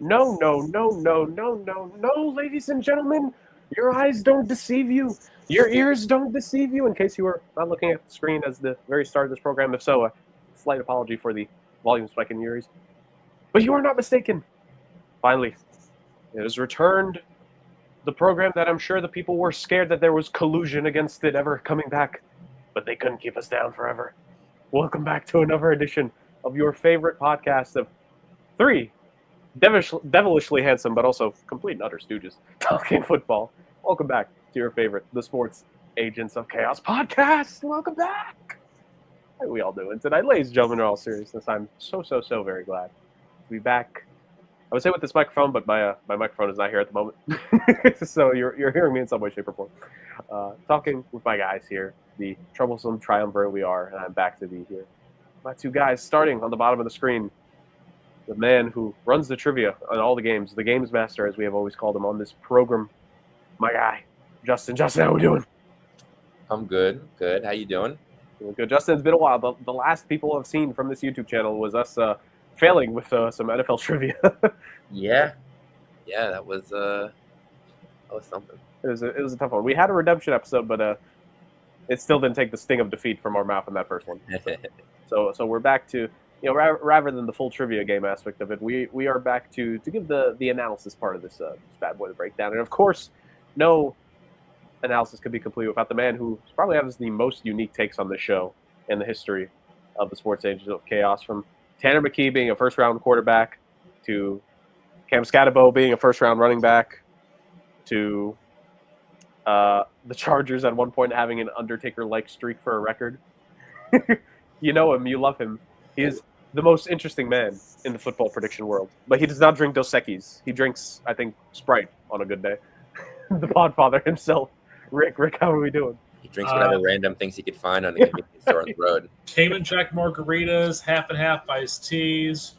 No, no, no, no, no, no, no, ladies and gentlemen. Your eyes don't deceive you. Your ears don't deceive you. In case you were not looking at the screen as the very start of this program, if so, a slight apology for the volume spike in your ears. But you are not mistaken. Finally, it has returned. The program that I'm sure the people were scared that there was collusion against it ever coming back, but they couldn't keep us down forever. Welcome back to another edition of your favorite podcast of three devilishly handsome, but also complete and utter stooges talking football. Welcome back to your favorite, the Sports Agents of Chaos podcast. Welcome back. How are we all doing tonight? Ladies and gentlemen, in all seriousness, I'm so very glad to be back. I would say with this microphone, but my microphone is not here at the moment. So you're hearing me in some way, shape, or form. Talking with my guys here, the troublesome triumvirate we are, and I'm back to be here. My two guys starting on the bottom of the screen. The man who runs the trivia on all the games, the games master, as we have always called him on this program. My guy, Justin. Justin, how are we doing? I'm good. Good. How you doing? Doing good. Justin, it's been a while. The last people have seen from this YouTube channel was us failing with some NFL trivia. Yeah, that was something. It was a tough one. We had a redemption episode, but it still didn't take the sting of defeat from our mouth in that first one. So we're back to, rather than the full trivia game aspect of it, we are back to give the analysis part of this bad boy the breakdown. And of course, no analysis could be complete without the man who probably has the most unique takes on this show in the history of the Sports Agents of Chaos, from Tanner McKee being a first-round quarterback, to Cam Scatabo being a first-round running back, to the Chargers at one point having an Undertaker-like streak for a record. You know him, you love him. He is the most interesting man in the football prediction world. But he does not drink Dos Equis. He drinks, I think, Sprite on a good day. The Podfather himself. Rick, how are we doing? He drinks whatever random things he could find on the convenience store on the road. Cayman Jack margaritas, half and half iced teas.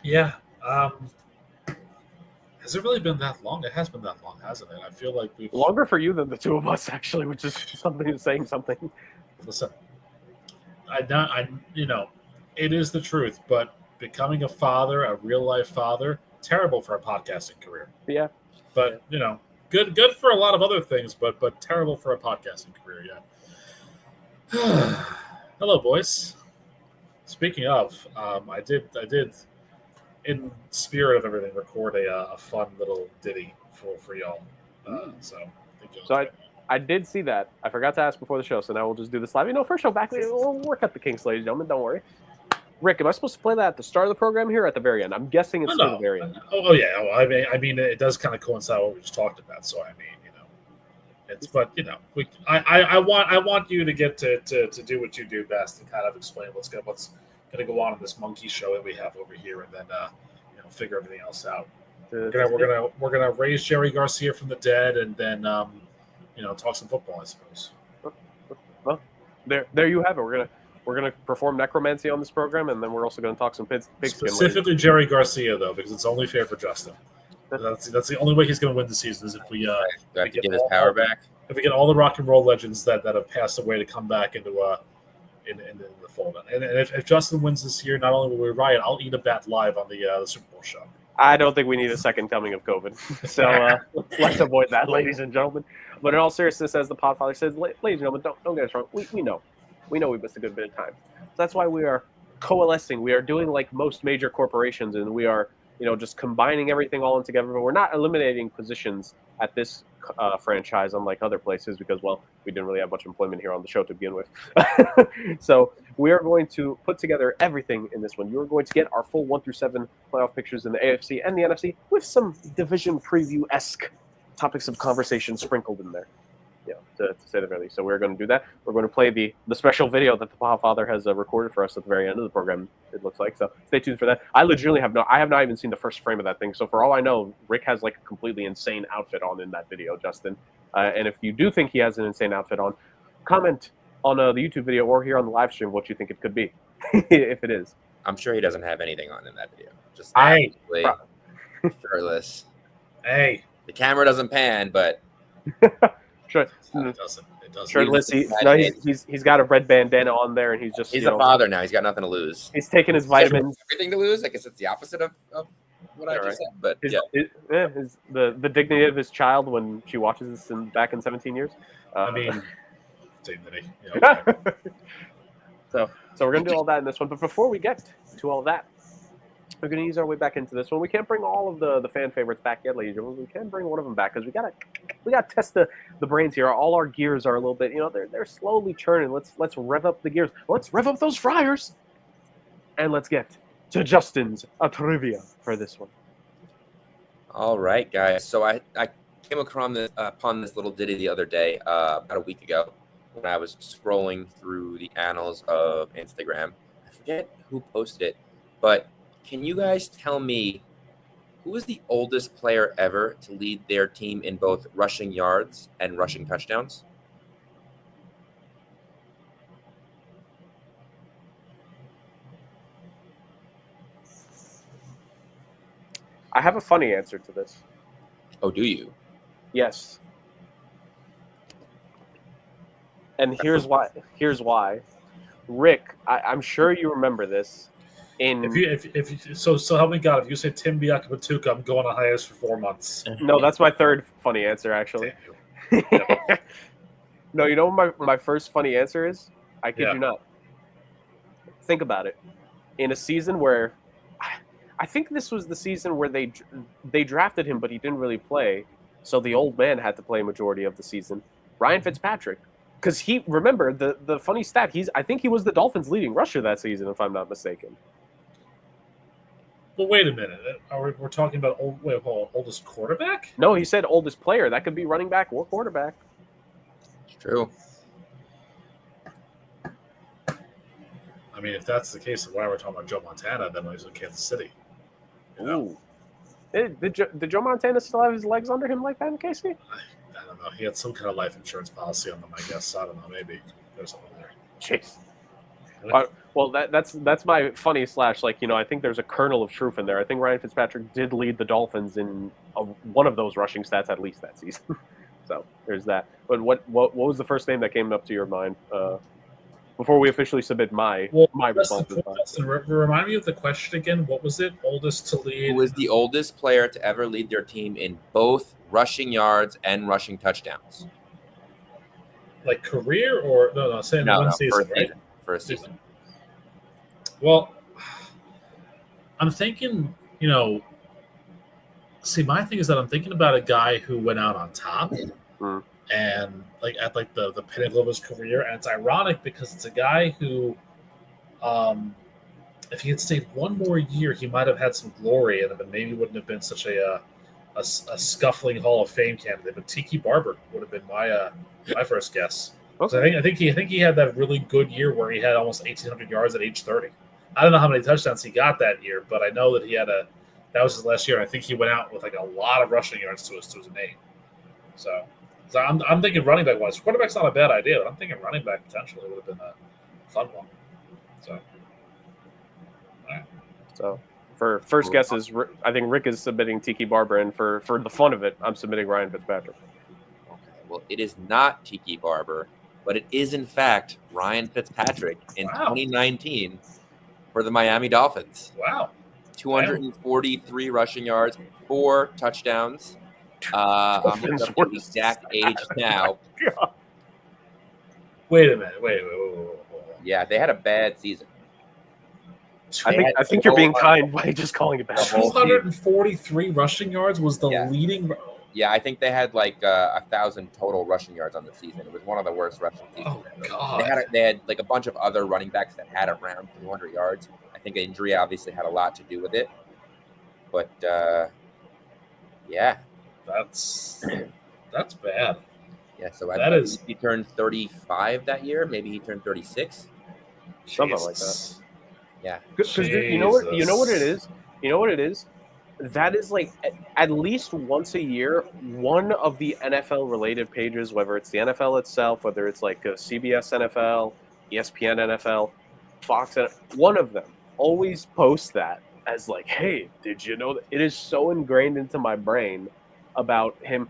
Yeah. Has it really been that long? It has been that long, hasn't it? I feel like we've longer for you than the two of us, actually, which is saying something. Listen, it is the truth, but becoming a father, a real life father, terrible for a podcasting career. Yeah. But good for a lot of other things, but terrible for a podcasting career. Yeah. Hello, boys. Speaking of, I did, in spirit of everything, record a fun little ditty for y'all. I did see that. I forgot to ask before the show, so now we'll just do this live. First show back, we'll work out the kinks, ladies and gentlemen. Don't worry. Rick, am I supposed to play that at the start of the program here or at the very end? I'm guessing it's at the very end. Oh yeah. I mean, it does kind of coincide with what we just talked about. So I mean, I want you to get to do what you do best and kind of explain what's going to go on in this monkey show that we have over here, and then figure everything else out. We're gonna raise Jerry Garcia from the dead, and then talk some football, I suppose. Well, there you have it. We're gonna perform necromancy on this program, and then we're also gonna talk some pigskin. Specifically Jerry Garcia, though, because it's only fair for Justin. That's the only way he's going to win the season is if we get his power back. If we get all the rock and roll legends that have passed away to come back into the fold. And if Justin wins this year, not only will we riot, I'll eat a bat live on the Super Bowl show. I don't think we need a second coming of COVID. So let's avoid that, ladies and gentlemen. But in all seriousness, as the Podfather says, ladies and gentlemen, don't get us wrong. We know we missed a good bit of time. So that's why we are coalescing. We are doing like most major corporations, and we are just combining everything all in together. But we're not eliminating positions at this franchise, unlike other places, because, well, we didn't really have much employment here on the show to begin with. So we are going to put together everything in this one. You're going to get our full 1 through 7 playoff pictures in the AFC and the NFC with some division preview-esque topics of conversation sprinkled in there. To say the very least. So we're going to do that. We're going to play the special video that the Podfather has recorded for us at the very end of the program, it looks like. So stay tuned for that. I legitimately I have not even seen the first frame of that thing. So for all I know, Rick has like a completely insane outfit on in that video, Justin. And if you do think he has an insane outfit on, comment on the YouTube video or here on the live stream what you think it could be, if it is. I'm sure he doesn't have anything on in that video. Just shirtless. Hey. The camera doesn't pan, but... Sure. It doesn't. does. Shirtless. He's got a red bandana on there, and he's just He's a father now. He's got nothing to lose. He's taking his vitamins. Everything to lose. I guess it's the opposite of what I just said. But The dignity of his child when she watches this back in 17 years. I mean, dignity. Yeah, okay. So we're gonna do all that in this one. But before we get to all that, we're gonna ease our way back into this one. We can't bring all of the fan favorites back yet, ladies and gentlemen. We can bring one of them back because we gotta test the brains here. All our gears are a little bit, they're slowly churning. Let's rev up the gears. Let's rev up those fryers, and let's get to Justin's trivia for this one. All right, guys. So I came upon this little ditty the other day, about a week ago, when I was scrolling through the annals of Instagram. I forget who posted it, but can you guys tell me who is the oldest player ever to lead their team in both rushing yards and rushing touchdowns? I have a funny answer to this. Oh, do you? Yes. And here's why. Rick, I'm sure you remember this. So help me God, if you say Tim Biakabatuka, I'm going on hiatus for 4 months. No, that's my third funny answer, actually. No, you know what my first funny answer is? I kid you not. Think about it. In a season where I think this was the season where they drafted him, but he didn't really play, so the old man had to play a majority of the season. Ryan Fitzpatrick, because remember the funny stat. I think he was the Dolphins' leading rusher that season, if I'm not mistaken. Well, wait a minute. We're talking about oldest quarterback? No, he said oldest player. That could be running back or quarterback. It's true. I mean, if that's the case, then why are we talking about Joe Montana then when he was in Kansas City? Ooh. Did Joe Montana still have his legs under him like that in Casey? I don't know. He had some kind of life insurance policy on them, I guess. I don't know. Maybe there's something there. Jeez. Well, that's my funny slash. I think there's a kernel of truth in there. I think Ryan Fitzpatrick did lead the Dolphins in one of those rushing stats at least that season. So there's that. But what was the first name that came up to your mind before we officially submit my response? Remind me of the question again. What was it? Oldest to lead? Who was the oldest player to ever lead their team in both rushing yards and rushing touchdowns? Like career or no? Saying one season, right? First season. Well, I'm thinking, see, my thing is that I'm thinking about a guy who went out on top and at the pinnacle of his career. And it's ironic because it's a guy who, if he had stayed one more year, he might have had some glory in him and maybe wouldn't have been such a scuffling Hall of Fame candidate. But Tiki Barber would have been my first guess. Okay. So I think he had that really good year where he had almost 1,800 yards at age 30. I don't know how many touchdowns he got that year, but I know that that was his last year. I think he went out with a lot of rushing yards to his name. So I'm thinking running back wise. Quarterback's not a bad idea, but I'm thinking running back potentially would have been a fun one. So, all right. So for first guesses, I think Rick is submitting Tiki Barber, and for the fun of it, I'm submitting Ryan Fitzpatrick. Okay. Well, it is not Tiki Barber, but it is in fact Ryan Fitzpatrick in 2019 for the Miami Dolphins. Wow. 243 rushing yards, 4 touchdowns. I'm looking up the exact age now. Wait a minute. Wait. Yeah, they had a bad season. I think you're being kind by just calling it bad. 243 rushing yards was the leading. Yeah, I think they had 1,000 total rushing yards on the season. It was one of the worst rushing seasons. Oh God! They had a bunch of other running backs that had around 200 yards. I think injury obviously had a lot to do with it. But yeah, that's bad. Yeah, so he turned 35 that year. Maybe he turned 36. Something like that. Yeah. Because you know what it is? You know what it is? That is at least once a year, one of the NFL related pages, whether it's the NFL itself, whether it's CBS NFL, ESPN NFL, Fox, one of them always posts that as hey, did you know that? It is so ingrained into my brain about him.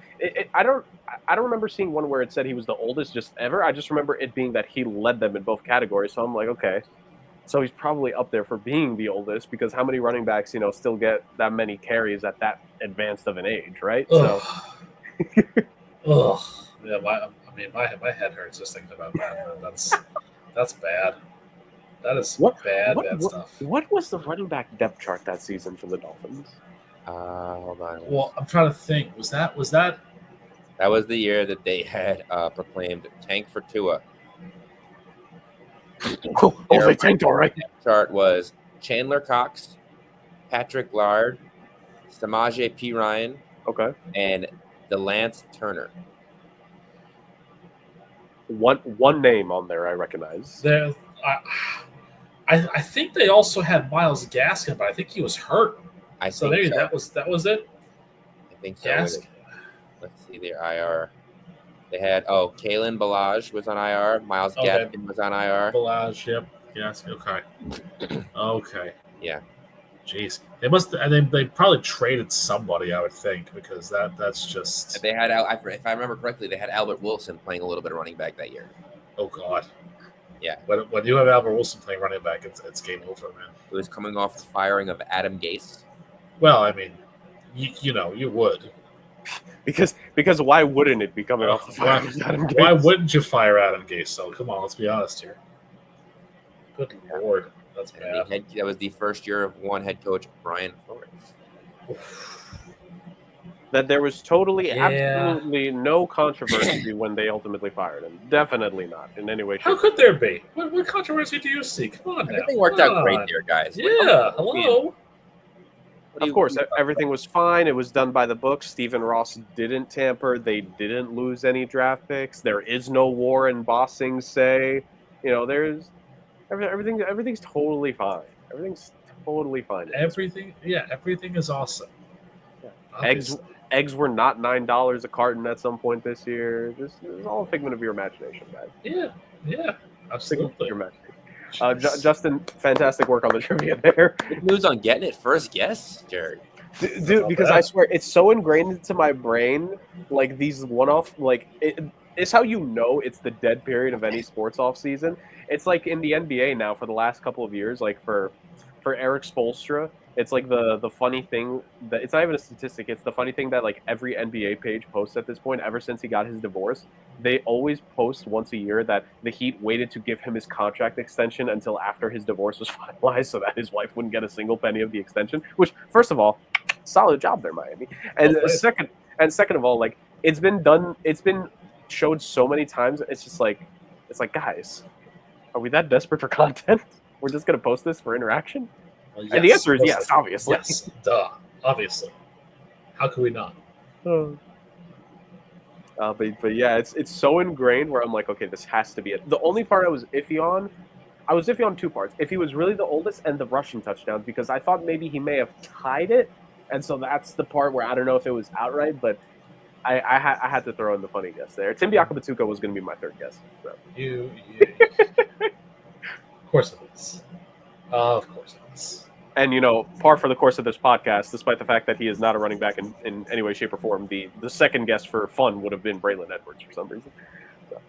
I don't remember seeing one where it said he was the oldest just ever. I just remember it being that he led them in both categories. So I'm like, okay, so he's probably up there for being the oldest, because how many running backs, still get that many carries at that advanced of an age, right? Ugh. So, Ugh. Yeah, my head hurts just thinking about that. That's bad. That is bad stuff. What was the running back depth chart that season for the Dolphins? Hold on. Well, I'm trying to think. Was that? That was the year that they had proclaimed tank for Tua. They tanked all right. Chart was Chandler Cox, Patrick Lard, Samaje P. Ryan, Okay, and DeLance Turner. One name on there I recognize. There, I think they also had Myles Gaskin, but I think he was hurt. That was it. I think so. Gaskin. Let's see their IR. They had Kalen Ballage was on IR. Miles Gaskin was on IR. Ballage, yep. Gaskin. Okay. Okay. Yeah. Jeez, they probably traded somebody, I would think, because that's just. They had, if I remember correctly, they had Albert Wilson playing a little bit of running back that year. Oh God. Yeah. When you have Albert Wilson playing running back, it's game over, man. It was coming off the firing of Adam Gase. Well, I mean, you would. Because why wouldn't it be coming off the fire? Why wouldn't you fire Adam Gase? So come on, let's be honest here. Good Lord, that's bad. That was the first year of one head coach, Brian Flores. That there was absolutely no controversy when they ultimately fired him. Definitely not in any way. How could there be? What controversy do you see? Come on now. Everything worked out great there, guys. Yeah, hello. Of course, everything was fine. It was done by the book. Stephen Ross didn't tamper. They didn't lose any draft picks. There is no war in Bossing say. There's everything's totally fine. Everything's totally fine. Everything is awesome. Yeah. Eggs were not $9 a carton at some point this year. This is all a figment of your imagination, guys. Yeah, absolutely. Your imagination. Justin, fantastic work on the trivia there. Good news on getting it first guess, Jared. Dude, because I swear it's so ingrained into my brain, like these one-off, like it's how it's the dead period of any sports off season. It's like in the NBA now for the last couple of years, like for Eric Spoelstra, it's like the funny thing that it's not even a statistic. It's the funny thing that like every NBA page posts at this point, ever since he got his divorce, they always post once a year that the Heat waited to give him his contract extension until after his divorce was finalized, so that his wife wouldn't get a single penny of the extension. Which, first of all, solid job there, Miami. And second of all, like it's been showed so many times. It's like, guys, are we that desperate for content? We're just gonna post this for interaction? Well, yes, and the answer is yes, obviously. Yes, duh, obviously. How could we not? But yeah, it's so ingrained where I'm like, okay, this has to be it. The only part I was iffy on two parts. If he was really the oldest and the rushing touchdowns, because I thought maybe he may have tied it, and so that's the part where I don't know if it was outright, but I had to throw in the funny guess there. Tim Biakabatuka was going to be my third guess. So. Of course it is. Of course it is. And, par for the course of this podcast, despite the fact that he is not a running back in any way, shape, or form, the second guess for fun would have been Braylon Edwards for some reason. So.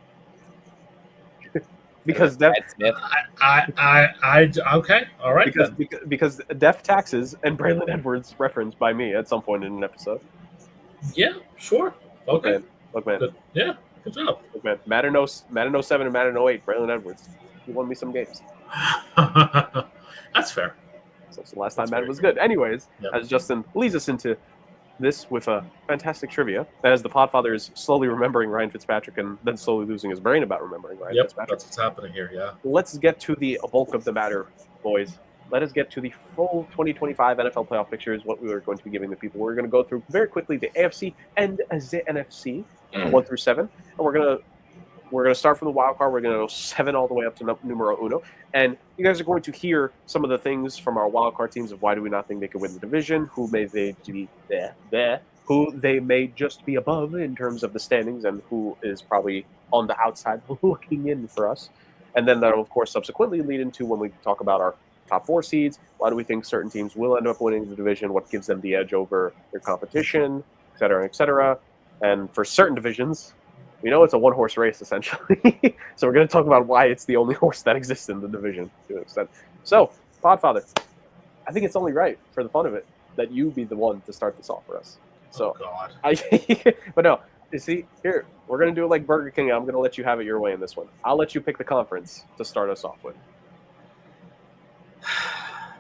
Because Smith. Okay, all right. Because Def Taxes and Braylon Edwards referenced by me at some point in an episode. Yeah, sure. Okay. Look, man. Good. Yeah, good job. Look, man. Madden 07 and Madden 08, Braylon Edwards. He won me some games. That's fair. So the last time Madden was good. Anyways, as Justin leads us into this with a fantastic trivia, as the Podfather is slowly remembering Ryan Fitzpatrick and then slowly losing his brain about remembering Ryan Fitzpatrick. That's what's happening here, yeah. Let's get to the bulk of the matter, boys. Let us get to the full 2025 NFL playoff pictures, what we are going to be giving the people. We're going to go through very quickly the AFC and the NFC, 1 through 7. And we're going to start from the wild card. We're going to go 7 all the way up to numero uno. And you guys are going to hear some of the things from our wild card teams of why do we not think they could win the division, who may they be there, who they may just be above in terms of the standings, and who is probably on the outside looking in for us. And then that will, of course, subsequently lead into when we talk about our top 4 seeds. Why do we think certain teams will end up winning the division? What gives them the edge over their competition? cetera, et cetera. And for certain divisions, we know it's a one-horse race, essentially. So we're going to talk about why it's the only horse that exists in the division, to an extent. So, Podfather, I think it's only right, for the fun of it, that you be the one to start this off for us. So, oh, God. But no, you see, here, we're going to do it like Burger King. I'm going to let you have it your way in this one. I'll let you pick the conference to start us off with.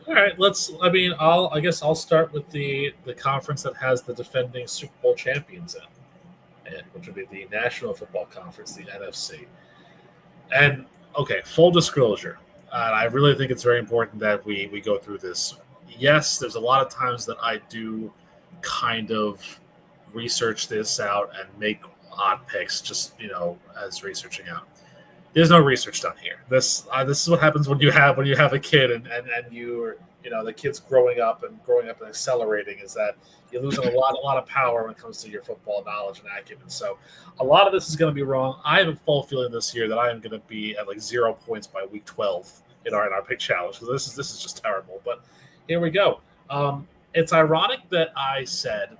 All right, I guess I'll start with the conference that has the defending Super Bowl champions in it, which would be the National Football Conference, the NFC. And okay, full disclosure, I really think it's very important that we go through this. Yes, there's a lot of times that I do kind of research this out and make odd picks, just as researching out. There's no research done here. This is what happens when you have a kid and you're the kid's growing up and accelerating, is that you're losing a lot of power when it comes to your football knowledge and acumen. So a lot of this is going to be wrong. I have a full feeling this year that I am going to be at like 0 points by week 12 in our pick challenge. So this is just terrible. But here we go. It's ironic that I said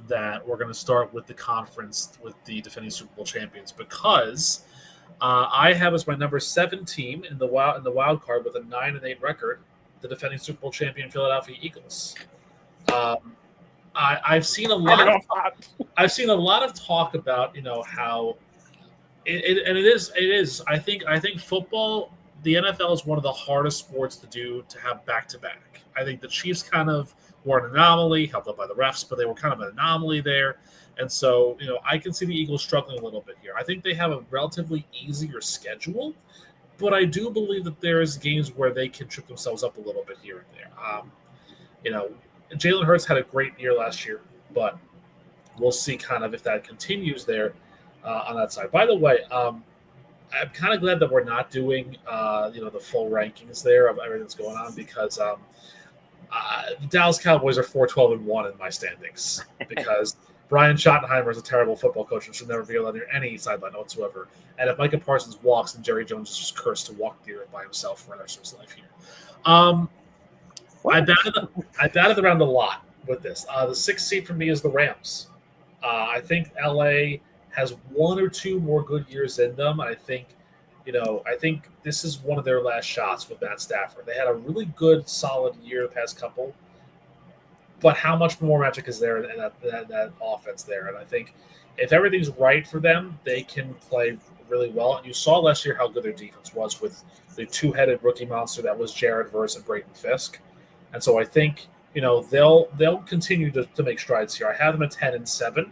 that we're going to start with the conference with the defending Super Bowl champions, because I have as my number 7 team in the wild card with a 9-8 record, the defending Super Bowl champion Philadelphia Eagles. I've seen a lot of talk about how it is. I think football, the NFL is one of the hardest sports to have back-to-back. I think the Chiefs kind of were an anomaly, helped out by the refs, but they were kind of an anomaly there. And so, I can see the Eagles struggling a little bit here. I think they have a relatively easier schedule, but I do believe that there's games where they can trip themselves up a little bit here and there. Jalen Hurts had a great year last year, but we'll see kind of if that continues there on that side. By the way, I'm kind of glad that we're not doing, the full rankings there of everything that's going on, because the Dallas Cowboys are 4-12-1 in my standings, because Brian Schottenheimer is a terrible football coach and should never be allowed near any sideline whatsoever. And if Micah Parsons walks, then Jerry Jones is just cursed to walk near it by himself for the rest of his life here. I batted around a lot with this. The 6th seed for me is the Rams. I think LA has 1 or 2 more good years in them. I think this is one of their last shots with Matt Stafford. They had a really good, solid year the past couple. But how much more magic is there in that offense there? And I think if everything's right for them, they can play really well. And you saw last year how good their defense was with the 2-headed rookie monster that was Jared Verse and Brayden Fisk. And so I think they'll continue to make strides here. I have them at 10-7.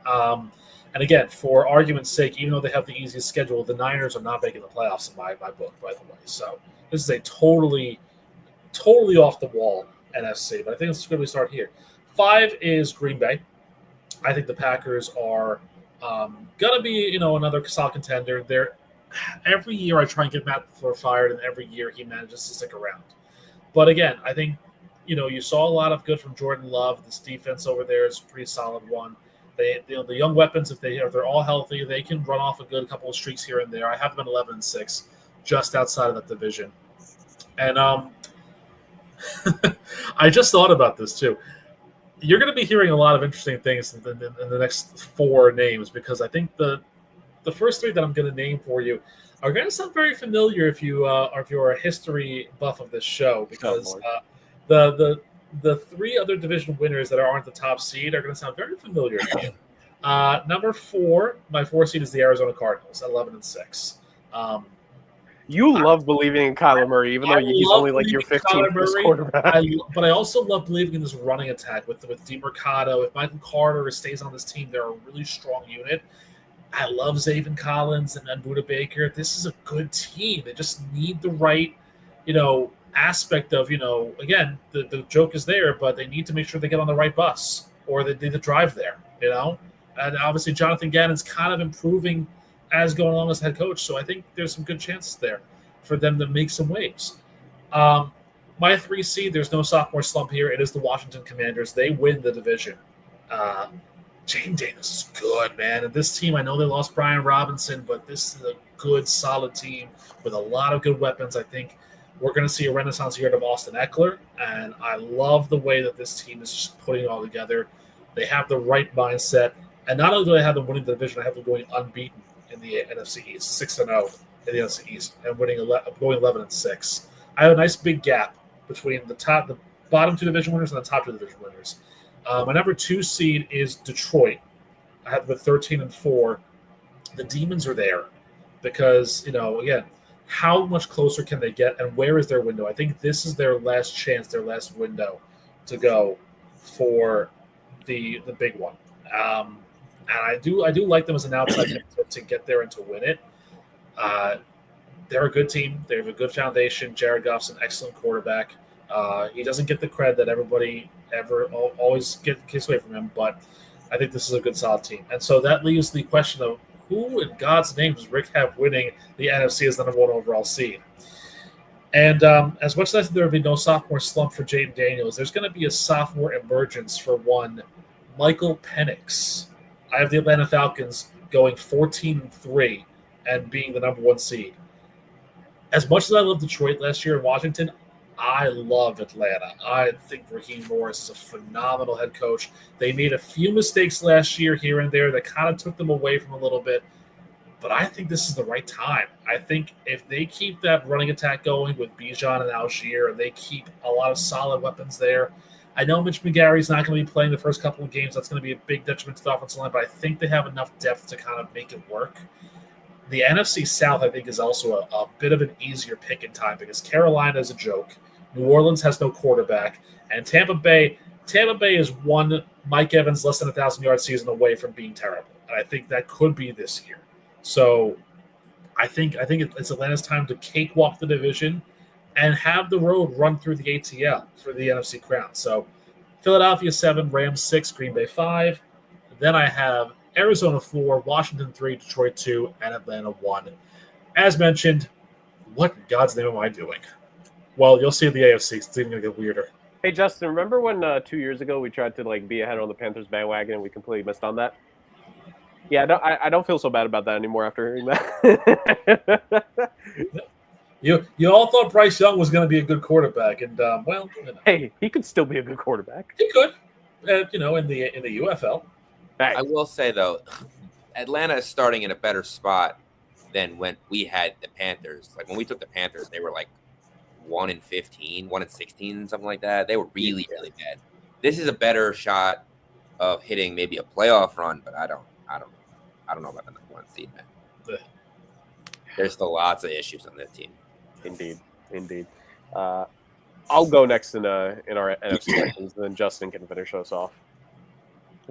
And again, for argument's sake, even though they have the easiest schedule, the Niners are not making the playoffs in my book, by the way. So this is a totally off the wall NFC, but I think it's good we start here. 5 is Green Bay. I think the Packers are gonna be, another solid contender. Every year I try and get Matt LaFleur fired, and every year he manages to stick around. But again, I think you saw a lot of good from Jordan Love. This defense over there is a pretty solid one. The young weapons, if they're all healthy, they can run off a good couple of streaks here and there. I have them at 11-6, just outside of that division, and I just thought about this too. You're going to be hearing a lot of interesting things in the next 4 names, because I think the first 3 that I'm going to name for you are going to sound very familiar if you're a history buff of this show, because the 3 other division winners that aren't the top seed are going to sound very familiar to you. Number 4, my 4 seed is the Arizona Cardinals at 11-6. You love believing in Kyler Murray, even though he's only like your 15th quarterback. But I also love believing in this running attack with DeMercado. If Michael Carter stays on this team, they're a really strong unit. I love Zaven Collins and Budda Baker. This is a good team. They just need the right, aspect of, again, the joke is there, but they need to make sure they get on the right bus, or they need to drive there, And obviously Jonathan Gannon's kind of improving as going along as head coach. So I think there's some good chances there for them to make some waves. My 3 seed, there's no sophomore slump here. It is the Washington Commanders. They win the division. Jane Davis is good, man. And this team, I know they lost Brian Robinson, but this is a good, solid team with a lot of good weapons. I think we're going to see a renaissance year of Austin Eckler, and I love the way that this team is just putting it all together. They have the right mindset. And not only do I have them winning the division, I have them going unbeaten in the NFC East, 6-0 in the NFC East, and going 11-6. I have a nice big gap between the bottom two division winners and the top two division winners. My number 2 seed is Detroit. I have them at 13-4. The Demons are there because, again, how much closer can they get, and where is their window? I think this is their last chance, their last window to go for the big one. And I do like them as an outside to get there and to win it. They're a good team. They have a good foundation. Jared Goff's an excellent quarterback. He doesn't get the credit that everybody always gets away from him, but I think this is a good, solid team. And so that leaves the question of who in God's name does Rick have winning the NFC as the number 1 overall seed? And as much as there will be no sophomore slump for Jaden Daniels, there's going to be a sophomore emergence for one Michael Penix. I have the Atlanta Falcons going 14-3 and being the number 1 seed. As much as I loved Detroit last year in Washington, I love Atlanta. I think Raheem Morris is a phenomenal head coach. They made a few mistakes last year here and there that kind of took them away from a little bit. But I think this is the right time. I think if they keep that running attack going with Bijan and Algier, and they keep a lot of solid weapons there, I know Mitch McGarry's not going to be playing the first couple of games. That's going to be a big detriment to the offensive line, but I think they have enough depth to kind of make it work. The NFC South, I think, is also a bit of an easier pick in time because Carolina is a joke. New Orleans has no quarterback. And Tampa Bay is one Mike Evans less than 1,000-yard season away from being terrible. And I think that could be this year. So I think it's Atlanta's time to cakewalk the division and have the road run through the ATL for the NFC crown. So Philadelphia 7, Rams 6, Green Bay 5. Then I have Arizona 4, Washington 3, Detroit 2, and Atlanta 1. As mentioned, what in God's name am I doing? Well, you'll see the AFC. It's even going to get weirder. Hey, Justin, remember when 2 years ago we tried to be ahead on the Panthers bandwagon and we completely missed on that? Yeah, I don't feel so bad about that anymore after hearing that. You all thought Bryce Young was going to be a good quarterback, and hey, he could still be a good quarterback. He could, in the UFL. I will say though, Atlanta is starting in a better spot than when we had the Panthers. Like when we took the Panthers, they were 1-15, 1-16, something like that. They were really, really bad. This is a better shot of hitting maybe a playoff run, but I don't know about the number 1 seed, man. There's still lots of issues on that team. Indeed. I'll go next in our NFC sections, and then Justin can finish us off.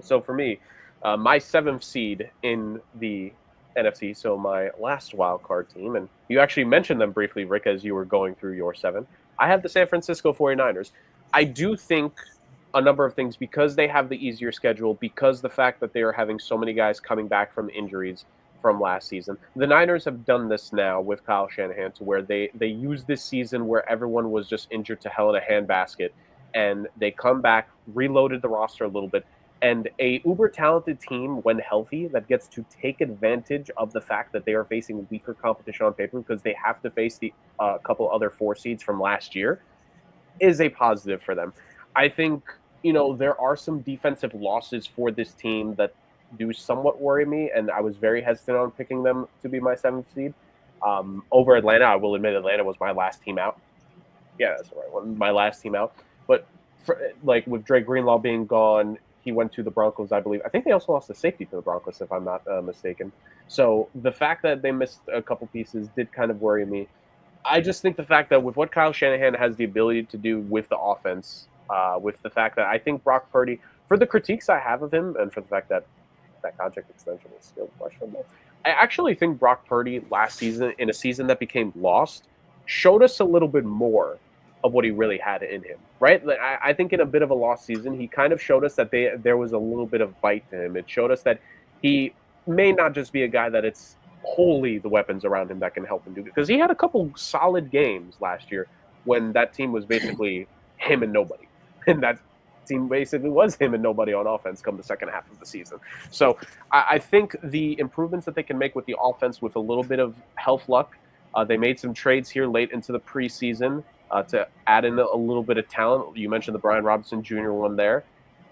So for me, my 7th seed in the NFC, so my last wild card team, and you actually mentioned them briefly, Rick, as you were going through your 7. I have the San Francisco 49ers. I do think a number of things because they have the easier schedule, because the fact that they are having so many guys coming back from injuries from last season. The Niners have done this now with Kyle Shanahan to where they use this season where everyone was just injured to hell in a handbasket, and they come back, reloaded the roster a little bit, and a uber-talented team, when healthy, that gets to take advantage of the fact that they are facing weaker competition on paper because they have to face the couple other 4 seeds from last year, is a positive for them. I think, there are some defensive losses for this team that do somewhat worry me, and I was very hesitant on picking them to be my 7th seed. Over Atlanta, I will admit Atlanta was my last team out. Yeah, that's the right one. My last team out. But with Dre Greenlaw being gone, he went to the Broncos, I believe. I think they also lost the safety to the Broncos, if I'm not mistaken. So the fact that they missed a couple pieces did kind of worry me. I just think the fact that with what Kyle Shanahan has the ability to do with the offense, with the fact that I think Brock Purdy, for the critiques I have of him, and for the fact that contract extension is still questionable, I actually think Brock Purdy last season, in a season that became lost, showed us a little bit more of what he really had in him, right? I think in a bit of a lost season, he kind of showed us that there was a little bit of bite to him. It showed us that he may not just be a guy that it's wholly the weapons around him that can help him do it. Because he had a couple solid games last year when that team was basically him and nobody. And that team basically was him and nobody on offense come the second half of the season. So I think the improvements that they can make with the offense with a little bit of health luck, they made some trades here late into the preseason to add in a little bit of talent. You mentioned the Brian Robinson Jr. one there.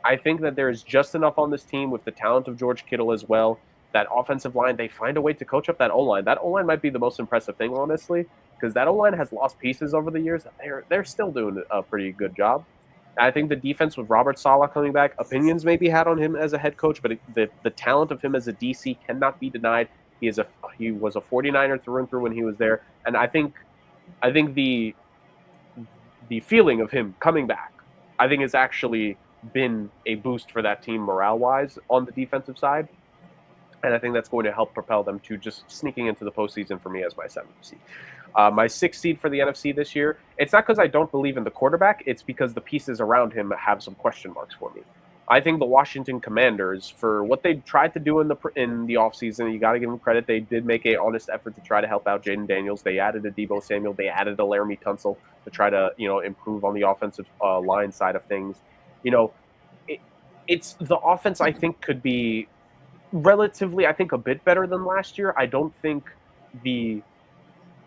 I think that there is just enough on this team with the talent of George Kittle as well. That offensive line, they find a way to coach up that O-line. That O-line might be the most impressive thing, honestly, because that O-line has lost pieces over the years. They're still doing a pretty good job. I think the defense with Robert Saleh coming back, opinions may be had on him as a head coach, but the talent of him as a DC cannot be denied. He was a 49er through and through when he was there, and I think the feeling of him coming back, I think, has actually been a boost for that team morale-wise on the defensive side. And I think that's going to help propel them to just sneaking into the postseason for me as my 7th seed. My 6th seed for the NFC this year, it's not because I don't believe in the quarterback. It's because the pieces around him have some question marks for me. I think the Washington Commanders, for what they tried to do in the offseason, you got to give them credit. They did make an honest effort to try to help out Jaden Daniels. They added a Deebo Samuel. They added a Laramie Tunsil to try to improve on the offensive line side of things. It's the offense, I think, could be relatively, I think, a bit better than last year. I don't think the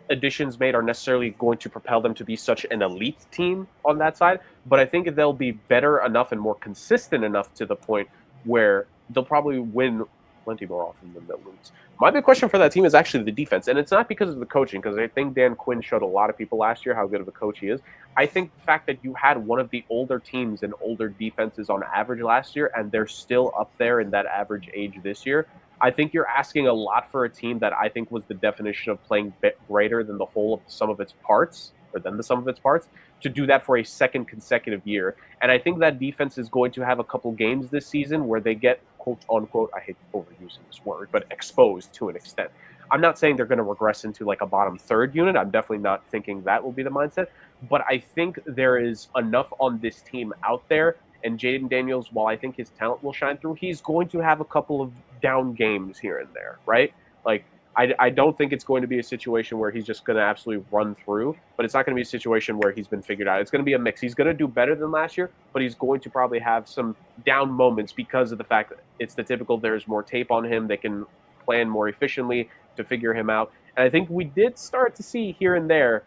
additions made are necessarily going to propel them to be such an elite team on that side, but I think they'll be better enough and more consistent enough to the point where they'll probably win plenty more often than they'll lose. My big question for that team is actually the defense, and it's not because of the coaching, because I think Dan Quinn showed a lot of people last year how good of a coach he is. I think the fact that you had one of the older teams and older defenses on average last year, and they're still up there in that average age this year, I think you're asking a lot for a team that I think was the definition of playing greater than the whole of the sum of its parts, to do that for a second consecutive year. And I think that defense is going to have a couple games this season where they get, quote unquote, I hate overusing this word, but exposed to an extent. I'm not saying they're going to regress into like a bottom third unit. I'm definitely not thinking that will be the mindset. But I think there is enough on this team out there. And Jaden Daniels, while I think his talent will shine through, he's going to have a couple of down games here and there, right? Like, I don't think it's going to be a situation where he's just going to absolutely run through, but it's not going to be a situation where he's been figured out. It's going to be a mix. He's going to do better than last year, but he's going to probably have some down moments because of the fact that it's the typical there's more tape on him. They can plan more efficiently to figure him out. And I think we did start to see here and there,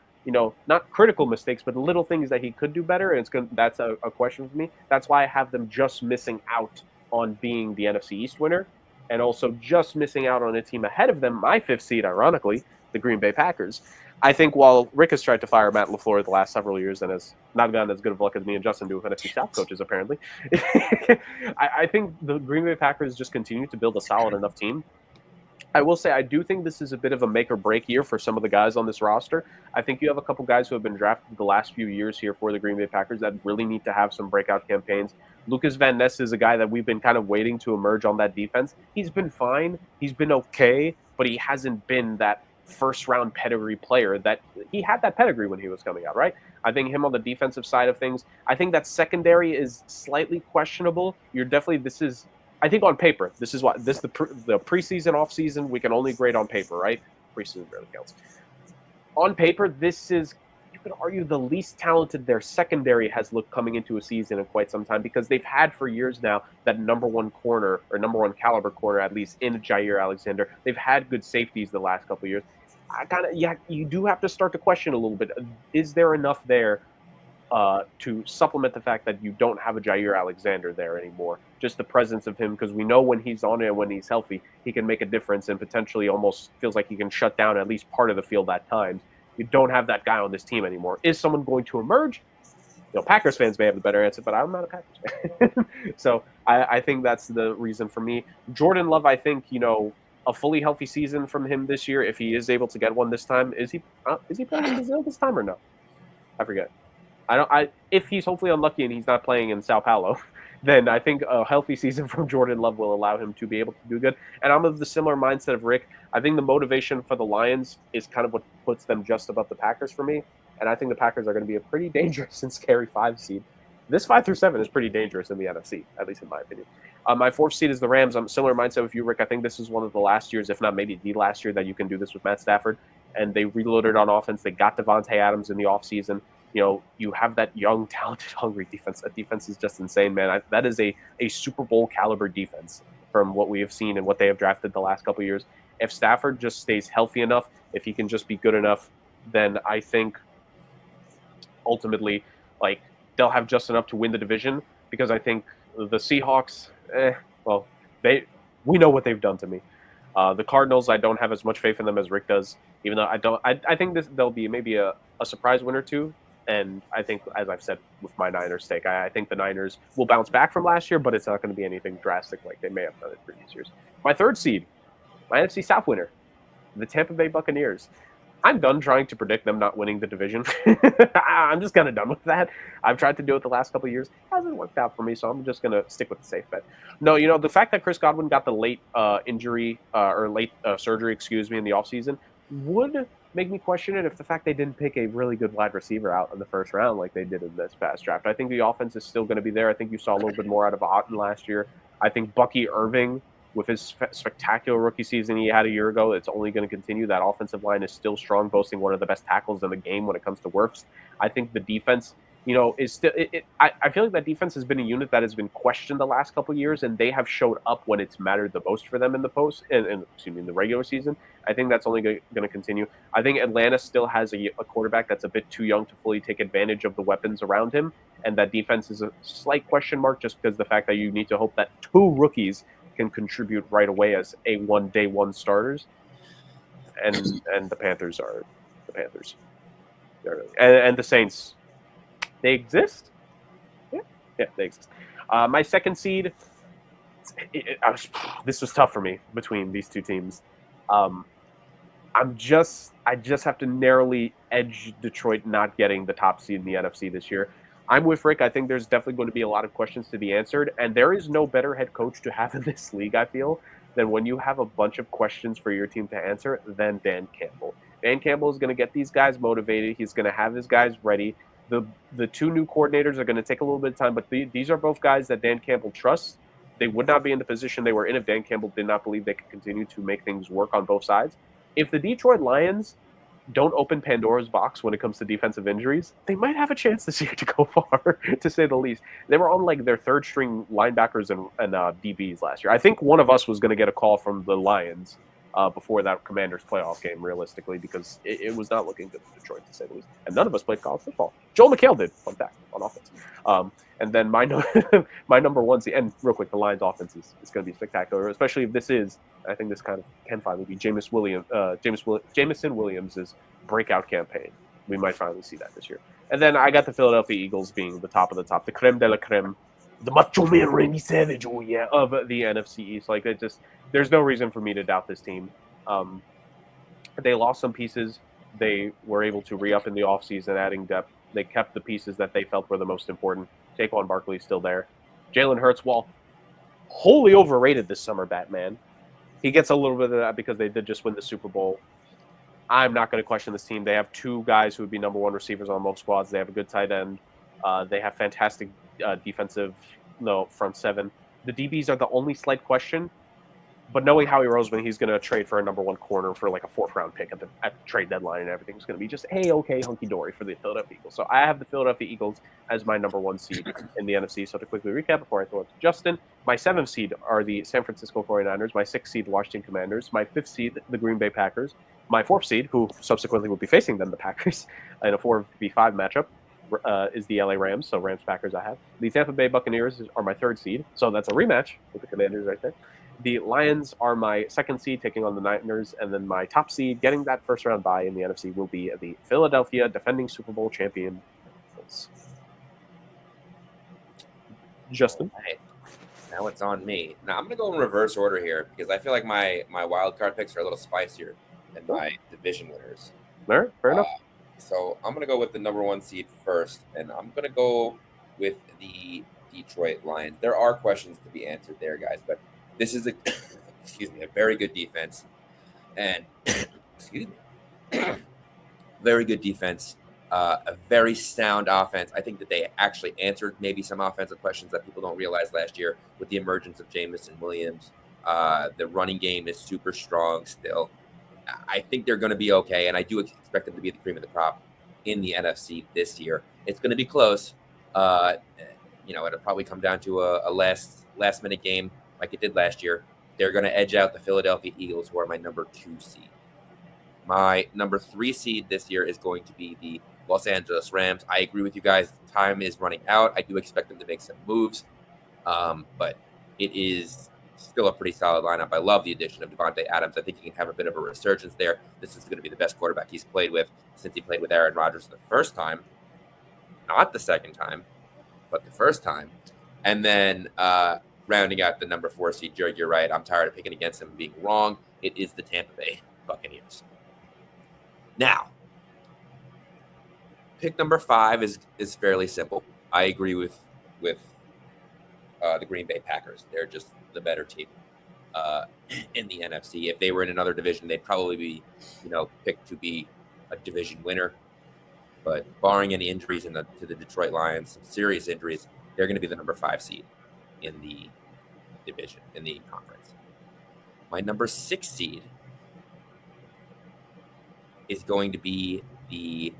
not critical mistakes, but little things that he could do better. And that's a question for me. That's why I have them just missing out on being the NFC East winner, and also just missing out on a team ahead of them, my 5th seed, ironically, the Green Bay Packers. I think while Rick has tried to fire Matt LaFleur the last several years and has not gotten as good of luck as me and Justin do with NFC South coaches, apparently, I think the Green Bay Packers just continue to build a solid enough team. I will say I do think this is a bit of a make-or-break year for some of the guys on this roster. I think you have a couple guys who have been drafted the last few years here for the Green Bay Packers that really need to have some breakout campaigns. Lucas Van Ness is a guy that we've been kind of waiting to emerge on that defense. He's been fine. He's been okay, but he hasn't been that first-round pedigree player that he had that pedigree when he was coming out, right? I think him on the defensive side of things, I think that secondary is slightly questionable. I think on paper, the preseason, offseason, we can only grade on paper, right? Preseason barely counts. On paper, this is, you could argue, the least talented their secondary has looked coming into a season in quite some time, because they've had for years now that number one corner, or number one caliber corner, at least, in Jair Alexander. They've had good safeties the last couple of years. You do have to start to question a little bit. Is there enough there to supplement the fact that you don't have a Jair Alexander there anymore? Just the presence of him, because we know when he's on it and when he's healthy, he can make a difference and potentially almost feels like he can shut down at least part of the field at times. You don't have that guy on this team anymore. Is someone going to emerge? Packers fans may have the better answer, but I'm not a Packers fan. So I think that's the reason for me. Jordan Love, I think, a fully healthy season from him this year, if he is able to get one this time. Is he playing in Brazil this time or no? I forget. If he's hopefully unlucky and he's not playing in Sao Paulo, then I think a healthy season from Jordan Love will allow him to be able to do good. And I'm of the similar mindset of Rick. I think the motivation for the Lions is kind of what puts them just above the Packers for me. And I think the Packers are going to be a pretty dangerous and scary 5 seed. This 5 through 7 is pretty dangerous in the NFC, at least in my opinion. My 4th seed is the Rams. I'm similar mindset with you, Rick. I think this is one of the last years, if not maybe the last year, that you can do this with Matt Stafford. And they reloaded on offense. They got Devontae Adams in the offseason. You have that young, talented, hungry defense. That defense is just insane, man. That is a Super Bowl caliber defense from what we have seen and what they have drafted the last couple of years. If Stafford just stays healthy enough, if he can just be good enough, then I think ultimately, they'll have just enough to win the division, because I think The Seahawks, well, we know what they've done to me. The Cardinals, I don't have as much faith in them as Rick does, even though I think there'll be maybe a surprise win or two. And I think, as I've said with my Niners take, I think the Niners will bounce back from last year, but it's not going to be anything drastic like they may have done in previous years. My third seed, my NFC South winner, the Tampa Bay Buccaneers. I'm done trying to predict them not winning the division. I'm just kind of done with that. I've tried to do it the last couple of years. It hasn't worked out for me, so I'm just going to stick with the safe bet. No, the fact that Chris Godwin got the late injury or late surgery, in the offseason would make me question it if the fact they didn't pick a really good wide receiver out in the first round like they did in this past draft. I think the offense is still going to be there. I think you saw a little bit more out of Otten last year. I think Bucky Irving, with his spectacular rookie season he had a year ago, it's only going to continue. That offensive line is still strong, boasting one of the best tackles in the game when it comes to works. I think the defense, is still. I feel like that defense has been a unit that has been questioned the last couple of years, and they have showed up when it's mattered the most for them in in the regular season. I think that's only going to continue. I think Atlanta still has a quarterback that's a bit too young to fully take advantage of the weapons around him, and that defense is a slight question mark just because the fact that you need to hope that two rookies can contribute right away as day one starters, and the Panthers are the Panthers, and the Saints, they exist. Yeah, they exist. My second seed, this was tough for me between these two teams. I just have to narrowly edge Detroit not getting the top seed in the NFC this year. I'm with Rick. I think there's definitely going to be a lot of questions to be answered, and there is no better head coach to have in this league, I feel, than when you have a bunch of questions for your team to answer than Dan Campbell. Dan Campbell is going to get these guys motivated. He's going to have his guys ready. The two new coordinators are going to take a little bit of time, but these are both guys that Dan Campbell trusts. They would not be in the position they were in if Dan Campbell did not believe they could continue to make things work on both sides. If the Detroit Lions don't open Pandora's box when it comes to defensive injuries, they might have a chance this year to go far, to say the least. They were on like their third string linebackers and DBs last year. I think one of us was going to get a call from the Lions before that Commanders playoff game, realistically, because it was not looking good for Detroit, to say the least. And none of us played college football. Joel McHale did, fun fact, on offense. And then my number one seed, and real quick, the Lions offense is going to be spectacular, especially if this is, I think this kind of can finally be Jameson Williams' breakout campaign. We might finally see that this year. And then I got the Philadelphia Eagles being the top of the top, the creme de la creme, the Macho Man Randy Savage, of the NFC East. Like, there's no reason for me to doubt this team. They lost some pieces. They were able to re-up in the offseason, adding depth. They kept the pieces that they felt were the most important. Saquon Barkley is still there. Jalen Hurts, while wholly overrated this summer, Batman, he gets a little bit of that because they did just win the Super Bowl. I'm not going to question this team. They have two guys who would be number one receivers on most squads. They have a good tight end. They have fantastic defensive front seven. The DBs are the only slight question, but knowing Howie Roseman, he's going to trade for a number one corner for like a fourth-round pick at the trade deadline, and everything's going to be just okay, hunky-dory for the Philadelphia Eagles. So I have the Philadelphia Eagles as my number one seed in the NFC. So to quickly recap before I throw it to Justin, my seventh seed are the San Francisco 49ers, my sixth seed, the Washington Commanders, my fifth seed, the Green Bay Packers, my fourth seed, who subsequently will be facing them, the Packers, in a 4v5 matchup, is the LA Rams. So Rams-Packers I have. The Tampa Bay Buccaneers are my third seed. So that's a rematch with the Commanders right there. The Lions are my second seed, taking on the Niners, and then my top seed, getting that first-round bye in the NFC, will be the Philadelphia defending Super Bowl champion. Justin? Right. Now it's on me. Now I'm going to go in reverse order here because I feel like my wild card picks are a little spicier than my division winners. All right, fair enough. So I'm going to go with the number one seed first, and I'm going to go with the Detroit Lions. There are questions to be answered there, guys, but this is a very good defense, and very good defense, a very sound offense. I think that they actually answered maybe some offensive questions that people don't realize last year with the emergence of Jameson Williams. The running game is super strong still. I think they're going to be okay, and I do expect them to be the cream of the crop in the NFC this year. It's going to be close. It'll probably come down to a last minute game like it did last year. They're going to edge out the Philadelphia Eagles, who are my number 2 seed. My number 3 seed this year is going to be the Los Angeles Rams. I agree with you guys. Time is running out. I do expect them to make some moves. But it is still a pretty solid lineup. I love the addition of Devontae Adams. I think he can have a bit of a resurgence there. This is going to be the best quarterback he's played with since he played with Aaron Rodgers the first time. Not the second time, but the first time. And then rounding out the number 4 seed, Joe, you're right. I'm tired of picking against him being wrong. It is the Tampa Bay Buccaneers. Now, pick number 5 is fairly simple. I agree with the Green Bay Packers. They're just the better team in the NFC. If they were in another division, they'd probably be, picked to be a division winner. But barring any injuries to the Detroit Lions, some serious injuries, they're going to be the number 5 seed in the division, in the conference. My number 6 seed is going to be the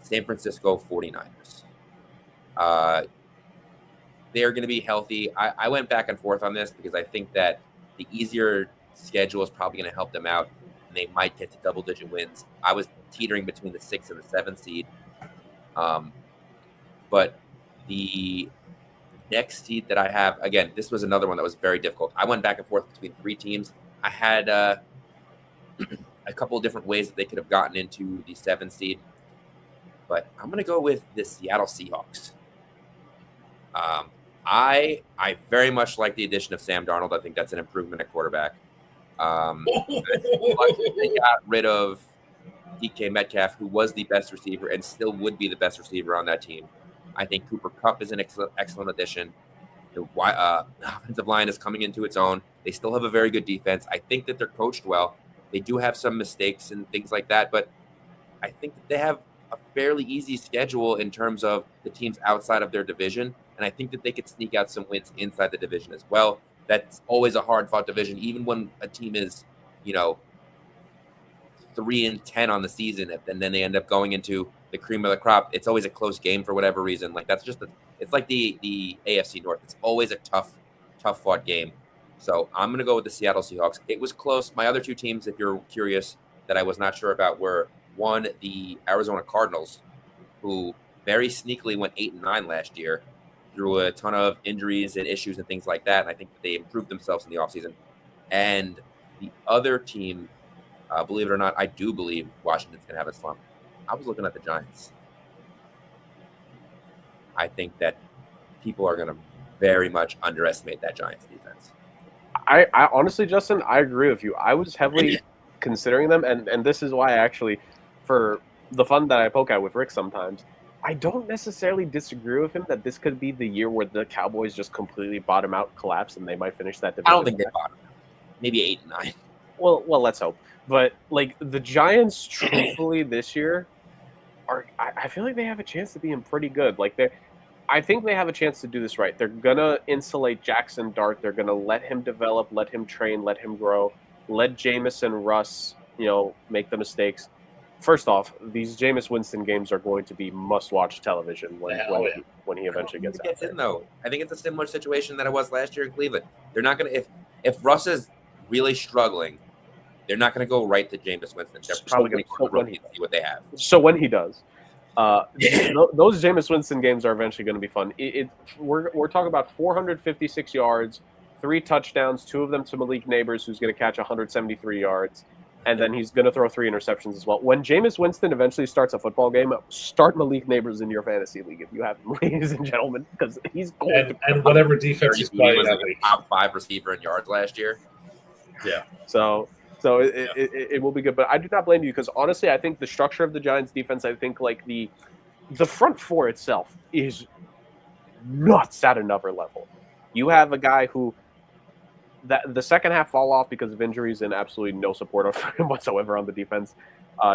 San Francisco 49ers. They're going to be healthy. I went back and forth on this because I think that the easier schedule is probably going to help them out, and they might get to double-digit wins. I was teetering between the 6 and the 7 seed. But the next seed that I have, again, this was another one that was very difficult. I went back and forth between 3 teams. I had a couple of different ways that they could have gotten into the 7 seed, but I'm going to go with the Seattle Seahawks. I very much like the addition of Sam Darnold. I think that's an improvement at quarterback. They got rid of DK Metcalf, who was the best receiver and still would be the best receiver on that team. I think Cooper Kupp is an excellent addition. The offensive line is coming into its own. They still have a very good defense. I think that they're coached well. They do have some mistakes and things like that, but I think that they have a fairly easy schedule in terms of the teams outside of their division, and I think that they could sneak out some wins inside the division as well. That's always a hard-fought division, even when a team is, 3-10 on the season, and then they end up going into the cream of the crop. It's always a close game for whatever reason. Like that's just it's like the AFC North. It's always a tough fought game. So I'm gonna go with the Seattle Seahawks. It was close. My other 2 teams, if you're curious, that I was not sure about were one, the Arizona Cardinals, who very sneakily went 8-9 last year through a ton of injuries and issues and things like that. And I think that they improved themselves in the offseason. And the other team, believe it or not, I do believe Washington's going to have a slump. I was looking at the Giants. I think that people are going to very much underestimate that Giants defense. I honestly, Justin, I agree with you. I was heavily considering them, and this is why I actually, for the fun that I poke at with Rick sometimes, I don't necessarily disagree with him that this could be the year where the Cowboys just completely bottom out, collapse, and they might finish that division. I don't think they bottom out. Maybe 8-9. Well, let's hope. But like the Giants, truthfully, this year I feel like they have a chance to be pretty good. Like I think they have a chance to do this right. They're gonna insulate Jackson Dart. They're gonna let him develop, let him train, let him grow, let Jameis and Russ, make the mistakes. First off, these Jameis Winston games are going to be must-watch television when he eventually gets out there. Though I think it's a similar situation that it was last year in Cleveland. They're not gonna if Russ is really struggling, they're not going to go right to Jameis Winston. They're probably going to go to the rookie and see what they have. So when he does, those Jameis Winston games are eventually going to be fun. We're talking about 456 yards, 3 touchdowns, 2 of them to Malik Neighbors, who's going to catch 173 yards, and then he's going to throw 3 interceptions as well. When Jameis Winston eventually starts a football game, start Malik Neighbors in your fantasy league if you have him, ladies and gentlemen, because he's going and whatever defense he's playing, was like a top 5 receiver in yards last year. Yeah. So it will be good, but I do not blame you because honestly, I think the structure of the Giants defense, I think like the front 4 itself is nuts at another level. You have a guy who the second half fall off because of injuries and absolutely no support for him whatsoever on the defense.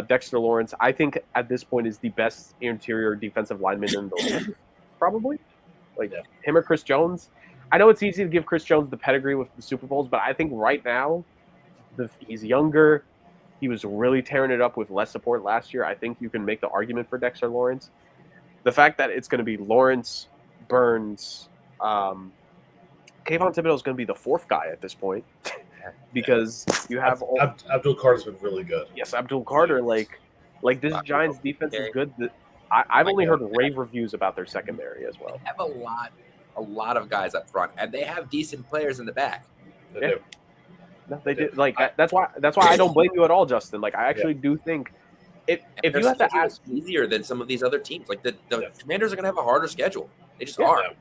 Dexter Lawrence, I think at this point is the best interior defensive lineman in the league, probably. Him or Chris Jones. I know it's easy to give Chris Jones the pedigree with the Super Bowls, but I think right now he's younger. He was really tearing it up with less support last year. I think you can make the argument for Dexter Lawrence. The fact that it's going to be Lawrence, Burns, Kayvon Thibodeau is going to be the 4th guy at this point because you have Abdul Carter's been really good. Yes, Abdul Carter. Like this Giants defense is good. I've only heard rave reviews about their secondary as well. They have a lot a lot of guys up front, and they have decent players in the back. They Yeah. do. No, they did. Like that's why I don't blame you at all, Justin. Like I actually do think if Their you have to schedule is ask, easier than some of these other teams. Like the Commanders are going to have a harder schedule. They just Yeah. are.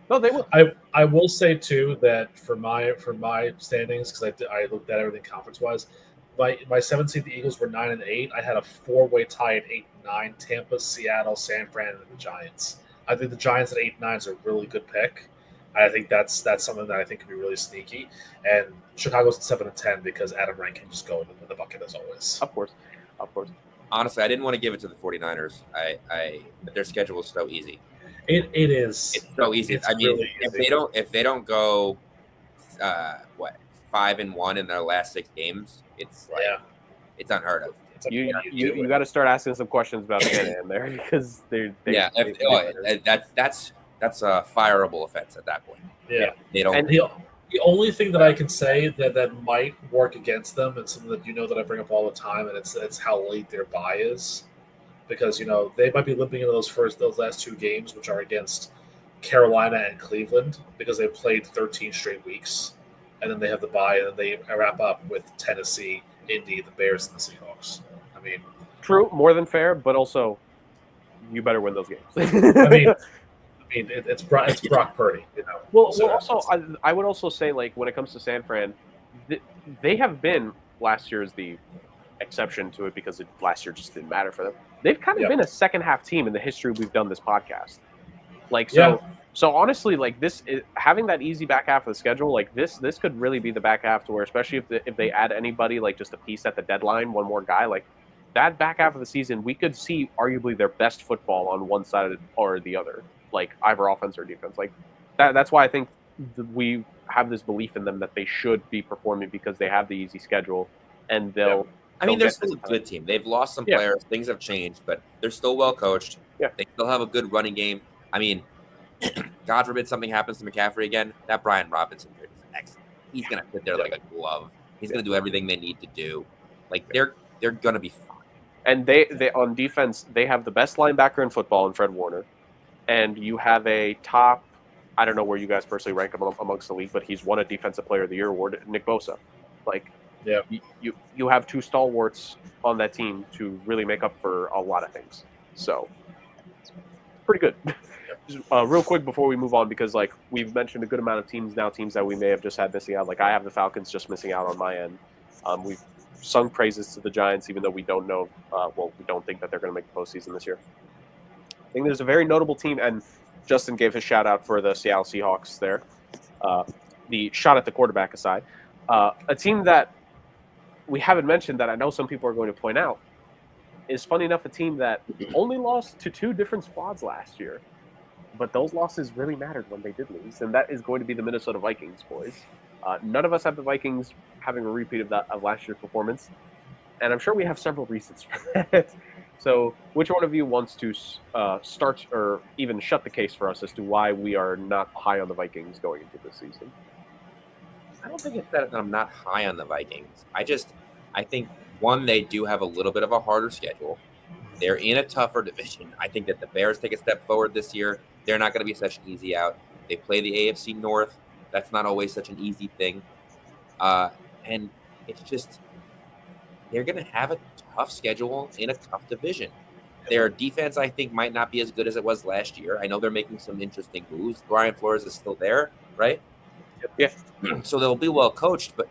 no, they will. I will say too that for my standings, because I looked at everything conference wise, my 17th Eagles were 9-8. I had a 4-way tie at 8-9: Tampa, Seattle, San Fran, and the Giants. I think the Giants at 8-9 is a really good pick. I think that's something that I think could be really sneaky. And Chicago's at 7-10 because Adam Rank can just go in the bucket as always. Of course. Honestly, I didn't want to give it to the 49ers. But their schedule is so easy. It is. It's so easy. It's I mean, really easy. if they don't go 5-1 in their last 6 games, it's like it's unheard of. You got to start asking some questions about Shanahan there because that's a fireable offense at that point. Yeah. They don't. And the only thing that I can say that might work against them, and something that that I bring up all the time, and it's how late their bye is, because they might be limping into those last 2 games, which are against Carolina and Cleveland, because they played 13 straight weeks, and then they have the bye, and then they wrap up with Tennessee, Indy, the Bears, and the Seahawks. I mean, true, more than fair, but also you better win those games. I mean, it's Brock Purdy. Well, also I would also say, like, when it comes to San Fran, they have been, last year is the exception to it because last year just didn't matter for them. They've kind of been a second half team in the history we've done this podcast. Like, so honestly, like having that easy back half of the schedule, like this could really be the back half to where, especially if they add anybody, like just a piece at the deadline, one more guy, like that back half of the season, we could see arguably their best football on one side or the other, like either offense or defense. Like that's why I think we have this belief in them that they should be performing because they have the easy schedule and they'll. I mean, they're still a good team. They've lost some players. Things have changed, but they're still well coached. Yeah. They still have a good running game. I mean, God forbid something happens to McCaffrey again, that Brian Robinson is excellent. He's going to sit there like a glove. He's going to do everything they need to do. Like, they're going to be fine. And they on defense, they have the best linebacker in football in Fred Warner. And you have a top, I don't know where you guys personally rank him amongst the league, but he's won a Defensive Player of the Year award, Nick Bosa. Like, you have 2 stalwarts on that team to really make up for a lot of things. So, pretty good. Just, real quick before we move on, because like we've mentioned a good amount of teams that we may have just had missing out. Like I have the Falcons just missing out on my end. We've sung praises to the Giants, even though we don't know. We don't think that they're going to make the postseason this year. I think there's a very notable team, and Justin gave his shout out for the Seattle Seahawks there. The shot at the quarterback aside, a team that we haven't mentioned that I know some people are going to point out is, funny enough, a team that only lost to 2 different squads last year. But those losses really mattered when they did lose, and that is going to be the Minnesota Vikings, boys. None of us have the Vikings having a repeat of last year's performance, and I'm sure we have several reasons for that. So which one of you wants to start or even shut the case for us as to why we are not high on the Vikings going into this season? I don't think it's that I'm not high on the Vikings. I think, one, they do have a little bit of a harder schedule. They're in a tougher division. I think that the Bears take a step forward this year. They're not going to be such an easy out. They play the AFC North. That's not always such an easy thing. And it's just, they're going to have a tough schedule in a tough division. Their defense, I think, might not be as good as it was last year. I know they're making some interesting moves. Brian Flores is still there, right? Yeah. So they'll be well coached, but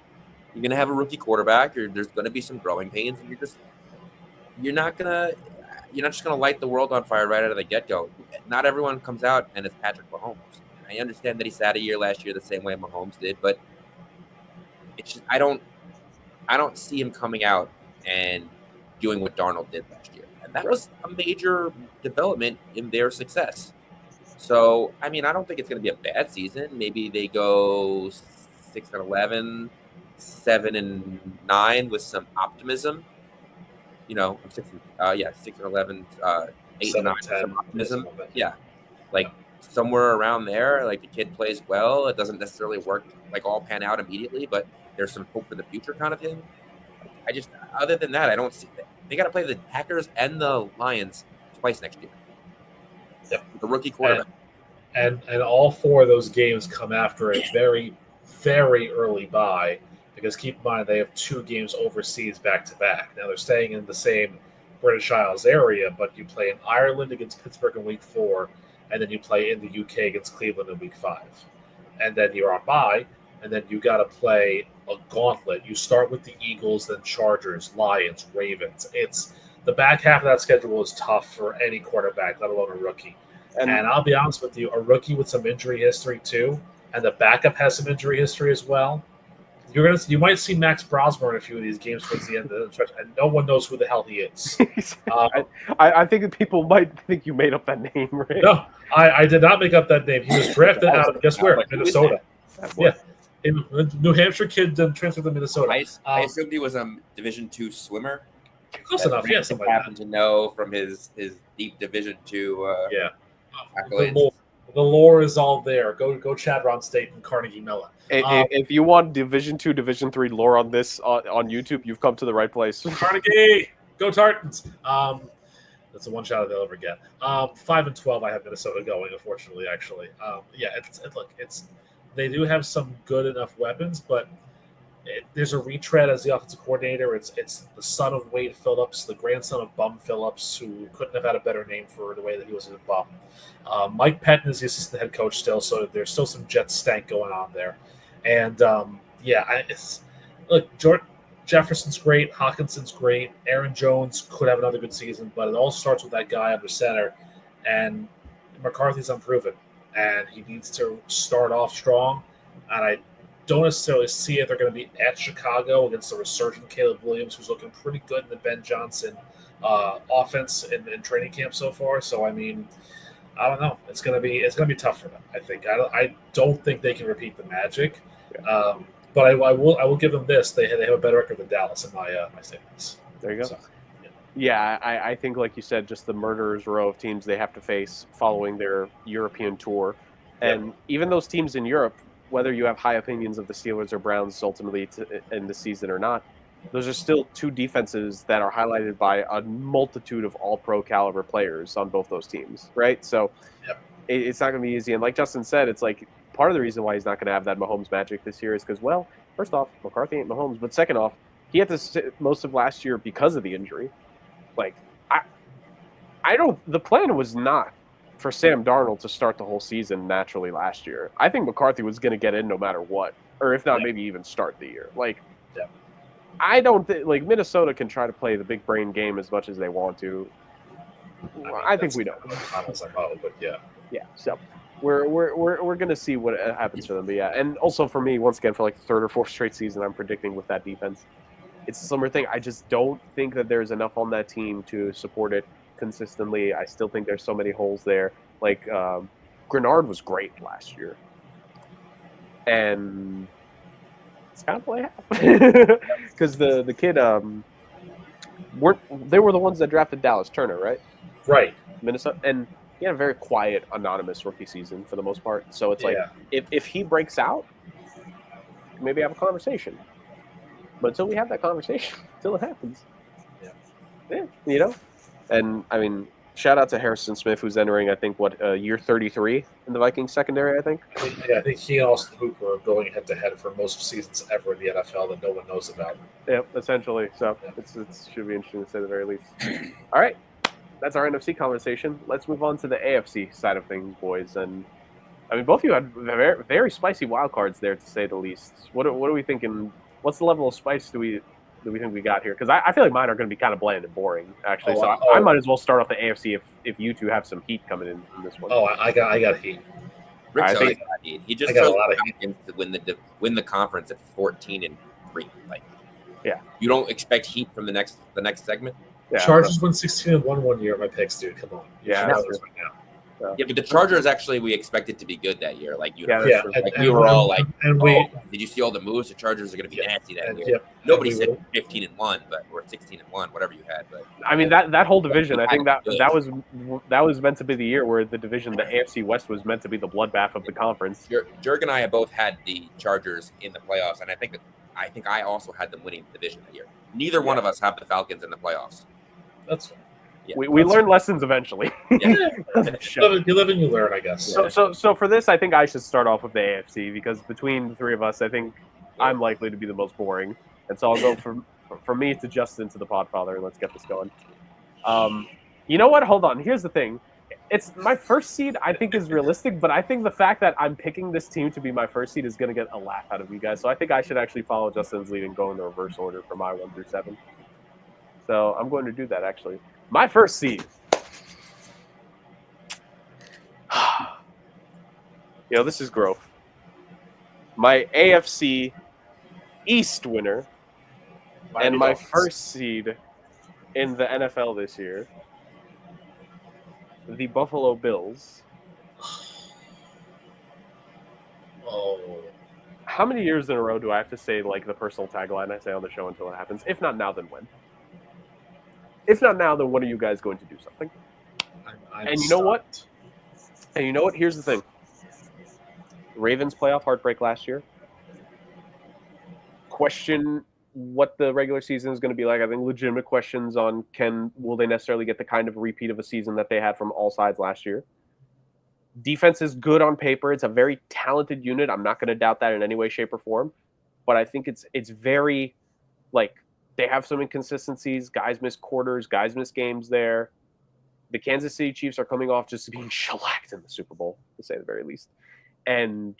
you're going to have a rookie quarterback. There's going to be some growing pains, and you're not just going to light the world on fire right out of the get-go. Not everyone comes out and it's Patrick Mahomes. I understand that he sat a year last year the same way Mahomes did, but it's just I don't see him coming out and doing what Darnold did last year. And that was a major development in their success. So, I mean, I don't think it's going to be a bad season. Maybe they go 6-11, 7-9 with some optimism. 6-11, 8-9, some optimism. Yeah, like somewhere around there. Like the kid plays well. It doesn't necessarily work like all pan out immediately, but there's some hope for the future kind of thing. Other than that, I don't see that. They got to play the Packers and the Lions twice next year. Yep. The rookie quarterback. And all 4 of those games come after a very, very early bye, because keep in mind they have 2 games overseas back to back. Now they're staying in the same British Isles area, but you play in Ireland against Pittsburgh in week 4, and then you play in the UK against Cleveland in week 5. And then you're on bye, and then you got to play a gauntlet. You start with the Eagles, then Chargers, Lions, Ravens. It's the back half of that schedule is tough for any quarterback, let alone a rookie. And I'll be honest with you, a rookie with some injury history too, and the backup has some injury history as well. You might see Max Brosmer in a few of these games towards the end of the stretch, and no one knows who the hell he is. I think that people might think you made up that name, right? No, I did not make up that name. He was drafted out of, guess where? Minnesota. Yeah. New Hampshire kid transferred to Minnesota. I assumed he was a Division II swimmer. Close enough, yeah. Something like happened to know from his deep Division II. The lore is all there. Go Chadron State and Carnegie Mellon. If you want Division II, Division III lore on this on YouTube, you've come to the right place. Carnegie, go Tartans. That's the one shot they'll ever get. 5-12, I have Minnesota going. Unfortunately, actually, they do have some good enough weapons, but there's a retread as the offensive coordinator. It's the son of Wade Phillips, the grandson of Bum Phillips, who couldn't have had a better name for the way that he was a bum. Mike Pettin is the assistant head coach still, so there's still some Jets stank going on there. And Jordan Jefferson's great, Hawkinson's great, Aaron Jones could have another good season, but it all starts with that guy under center, and McCarthy's unproven, and he needs to start off strong. And I don't necessarily see it. They're going to be at Chicago against the resurgent Caleb Williams, who's looking pretty good in the Ben Johnson offense in training camp so far. So I mean, I don't know. It's going to be tough for them. I think. I don't think they can repeat the magic. Yeah. But I will give them this. They have a better record than Dallas in my statements. There you go. So, yeah, I think, like you said, just the murderer's row of teams they have to face following their European tour. And even those teams in Europe, whether you have high opinions of the Steelers or Browns ultimately in the season or not, those are still 2 defenses that are highlighted by a multitude of all-pro caliber players on both those teams, right? So it's not going to be easy. And like Justin said, it's like part of the reason why he's not going to have that Mahomes magic this year is because, well, first off, McCarthy ain't Mahomes. But second off, he had to sit most of last year because of the injury. Like, I don't – the plan was not for Sam Darnold to start the whole season naturally last year. I think McCarthy was going to get in no matter what, or if not, maybe even start the year. Like, I don't think like Minnesota can try to play the big brain game as much as they want to. I think we don't. But yeah. So we're going to see what happens to them. But yeah, and also for me, once again, for like the 3rd or 4th straight season, I'm predicting with that defense, it's a similar thing. I just don't think that there's enough on that team to support it consistently. I still think there's so many holes there. Like Grenard was great last year, and it's kind of play out because the kid they were the ones that drafted Dallas Turner, right? Minnesota, and he had a very quiet, anonymous rookie season for the most part. So it's like if he breaks out, maybe have a conversation. But until we have that conversation, until it happens, you know. And I mean, shout out to Harrison Smith, who's entering, I think, year 33 in the Vikings secondary, I think. Yeah, I think he and Austin Hooper are going head-to-head for most seasons ever in the NFL that no one knows about. Yep, essentially. So it should be interesting to say the very least. All right, that's our NFC conversation. Let's move on to the AFC side of things, boys. And I mean, both of you had very, very spicy wild cards there, to say the least. What are we thinking? What's the level of spice do we think we got here? Because I feel like mine are going to be kind of bland and boring, actually. I might as well start off the AFC if you two have some heat coming in this one. Oh, I got heat. Rick's always got heat. He just chose to win the conference at 14-3. Like, you don't expect heat from the next segment. Yeah, Chargers won 16-1 1 year. My picks, dude. Come on. Yeah, but the Chargers actually we expected to be good that year. Like we were all like, did you see all the moves? The Chargers are going to be nasty that year. Nobody said 15-1, but or 16-1, whatever you had. But I mean that whole division, I think that was meant to be the year where the division, the AFC West, was meant to be the bloodbath of the conference. Jurg and I have both had the Chargers in the playoffs, and I think I also had them winning the division that year. Neither one of us have the Falcons in the playoffs. That's fine. Yeah, we learn lessons eventually. Yeah. You live and you learn, I guess. So for this, I think I should start off with the AFC because between the three of us, I think I'm likely to be the most boring, and so I'll go from me to Justin to the Podfather, and let's get this going. You know what? Hold on. Here's the thing. It's my first seed. I think is realistic, but I think the fact that I'm picking this team to be my first seed is going to get a laugh out of you guys. So I think I should actually follow Justin's lead and go in the reverse order for my 1 through 7. So I'm going to do that actually. My first seed. This is growth. My AFC East winner and my first seed in the NFL this year, the Buffalo Bills. Oh. How many years in a row do I have to say like the personal tagline I say on the show until it happens? If not now, then when? If not now, then when are you guys going to do something? And you know what? Here's the thing. Ravens playoff heartbreak last year. Question what the regular season is going to be like. I think legitimate questions on will they necessarily get the kind of repeat of a season that they had from all sides last year. Defense is good on paper. It's a very talented unit. I'm not going to doubt that in any way, shape, or form. But I think it's very like they have some inconsistencies. Guys miss quarters. Guys miss games there. The Kansas City Chiefs are coming off just being shellacked in the Super Bowl, to say the very least. And,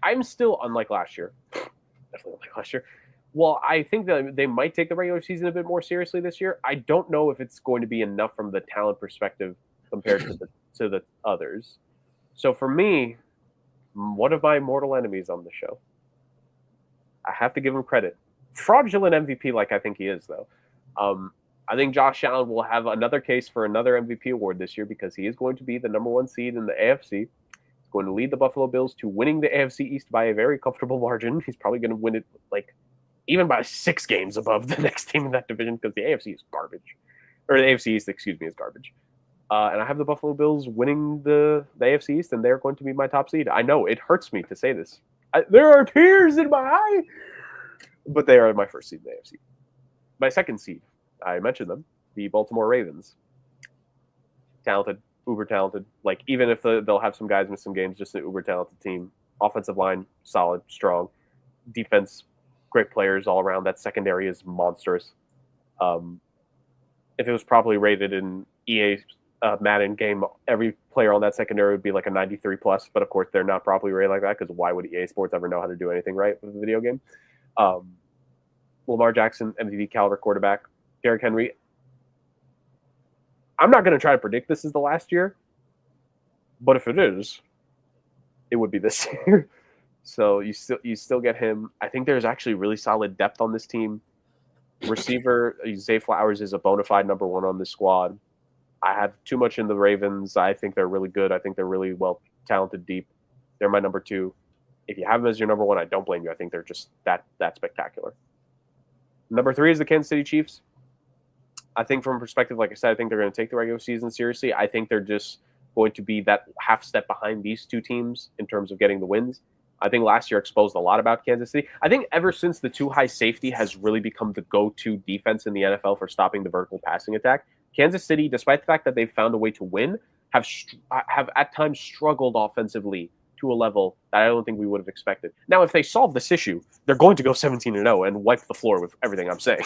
I'm still, unlike last year, definitely unlike last year, well, I think that they might take the regular season a bit more seriously this year. I don't know if it's going to be enough from the talent perspective compared to the others. So for me, one of my mortal enemies on the show, I have to give him credit. Fraudulent MVP like I think he is, though. I think Josh Allen will have another case for another MVP award this year because he is going to be the number 1 seed in the AFC. He's going to lead the Buffalo Bills to winning the AFC East by a very comfortable margin. He's probably going to win it even by 6 games above the next team in that division because the AFC is garbage. Or the AFC East, is garbage. And I have the Buffalo Bills winning the AFC East, and they're going to be my top seed. I know, it hurts me to say this. There are tears in my eye. But they are my first seed in the AFC. My second seed, I mentioned them, the Baltimore Ravens. Talented, uber talented. Even if they'll have some guys miss some games, just an uber talented team. Offensive line, solid, strong. Defense, great players all around. That secondary is monstrous. If it was properly rated in EA Madden game, every player on that secondary would be like a 93 plus. But of course, they're not properly rated like that because why would EA Sports ever know how to do anything right with a video game? Lamar Jackson, MVP caliber quarterback. Derrick Henry. I'm not going to try to predict this is the last year, but if it is, it would be this year. So you still get him. I think there's actually really solid depth on this team. Receiver Zay Flowers is a bona fide number 1 on this squad. I have too much in the Ravens. I think they're really good. I think they're really well talented deep. They're my number 2. If you have them as your number 1, I don't blame you. I think they're just that spectacular. Number 3 is the Kansas City Chiefs. I think from a perspective, like I said, I think they're going to take the regular season seriously. I think they're just going to be that half step behind these 2 teams in terms of getting the wins. I think last year exposed a lot about Kansas City. I think ever since the 2 high safety has really become the go-to defense in the NFL for stopping the vertical passing attack, Kansas City, despite the fact that they've found a way to win, have at times struggled offensively to a level that I don't think we would have expected. Now, if they solve this issue, they're going to go 17-0 and wipe the floor with everything I'm saying.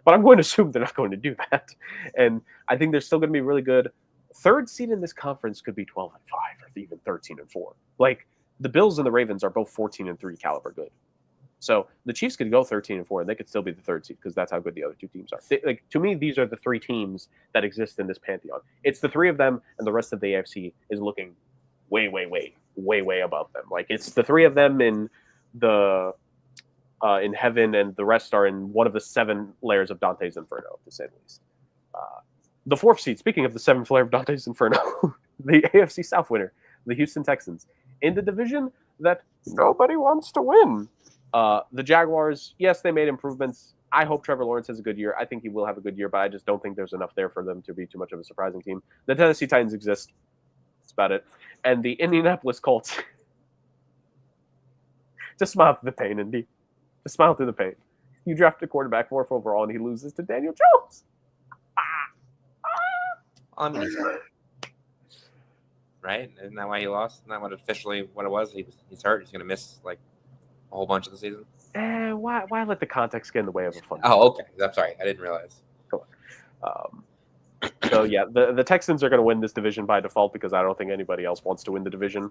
But I'm going to assume they're not going to do that. And I think they're still going to be really good. Third seed in this conference could be 12-5 or even 13-4. The Bills and the Ravens are both 14-3 caliber good. So the Chiefs could go 13-4 and they could still be the third seed because that's how good the other 2 teams are. To me, these are the 3 teams that exist in this pantheon. It's the 3 of them, and the rest of the AFC is looking way above them. It's the 3 of them in the in heaven, and the rest are in one of the 7 layers of Dante's Inferno, to say the least. The 4th seed, speaking of the 7th layer of Dante's Inferno, the AFC South winner, the Houston Texans, in the division that nobody wants to win. The Jaguars, yes, they made improvements. I hope Trevor Lawrence has a good year. I think he will have a good year, but I just don't think there's enough there for them to be too much of a surprising team. The Tennessee Titans exist. That's about it. And the Indianapolis Colts. Just smile through the pain, Indy. Just smile through the pain. You draft a quarterback 4th overall, and he loses to Daniel Jones. I mean, he's hurt. Right? Isn't that why he lost? Isn't that what it was? He's hurt. He's going to miss like a whole bunch of the season. Why let the context get in the way of a fun? Oh, okay. I'm sorry. I didn't realize. Cool. So yeah, the Texans are going to win this division by default because I don't think anybody else wants to win the division.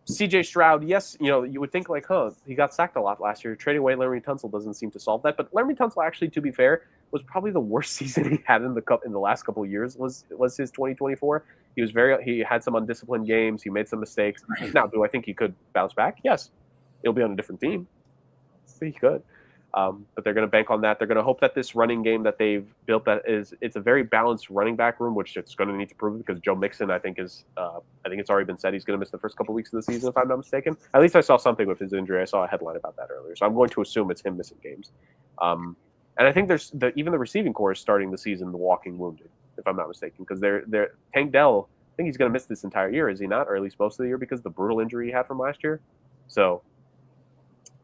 C.J. Stroud, yes, you would think like, he got sacked a lot last year. Trading away Laremy Tunsil doesn't seem to solve that. But Laremy Tunsil, actually, to be fair, was probably the worst season he had in the last couple of years. Was his 2024? He had some undisciplined games. He made some mistakes. Now, do I think he could bounce back? Yes, he'll be on a different team. But he could. But they're going to bank on that. They're going to hope that this running game that they've built, it's a very balanced running back room, which it's going to need to prove because Joe Mixon, I think it's already been said he's going to miss the first couple of weeks of the season, if I'm not mistaken. At least I saw something with his injury. I saw a headline about that earlier. So I'm going to assume it's him missing games. And I think even the receiving core is starting the season walking wounded, if I'm not mistaken, because Tank Dell, I think he's going to miss this entire year, is he not? Or at least most of the year because of the brutal injury he had from last year. So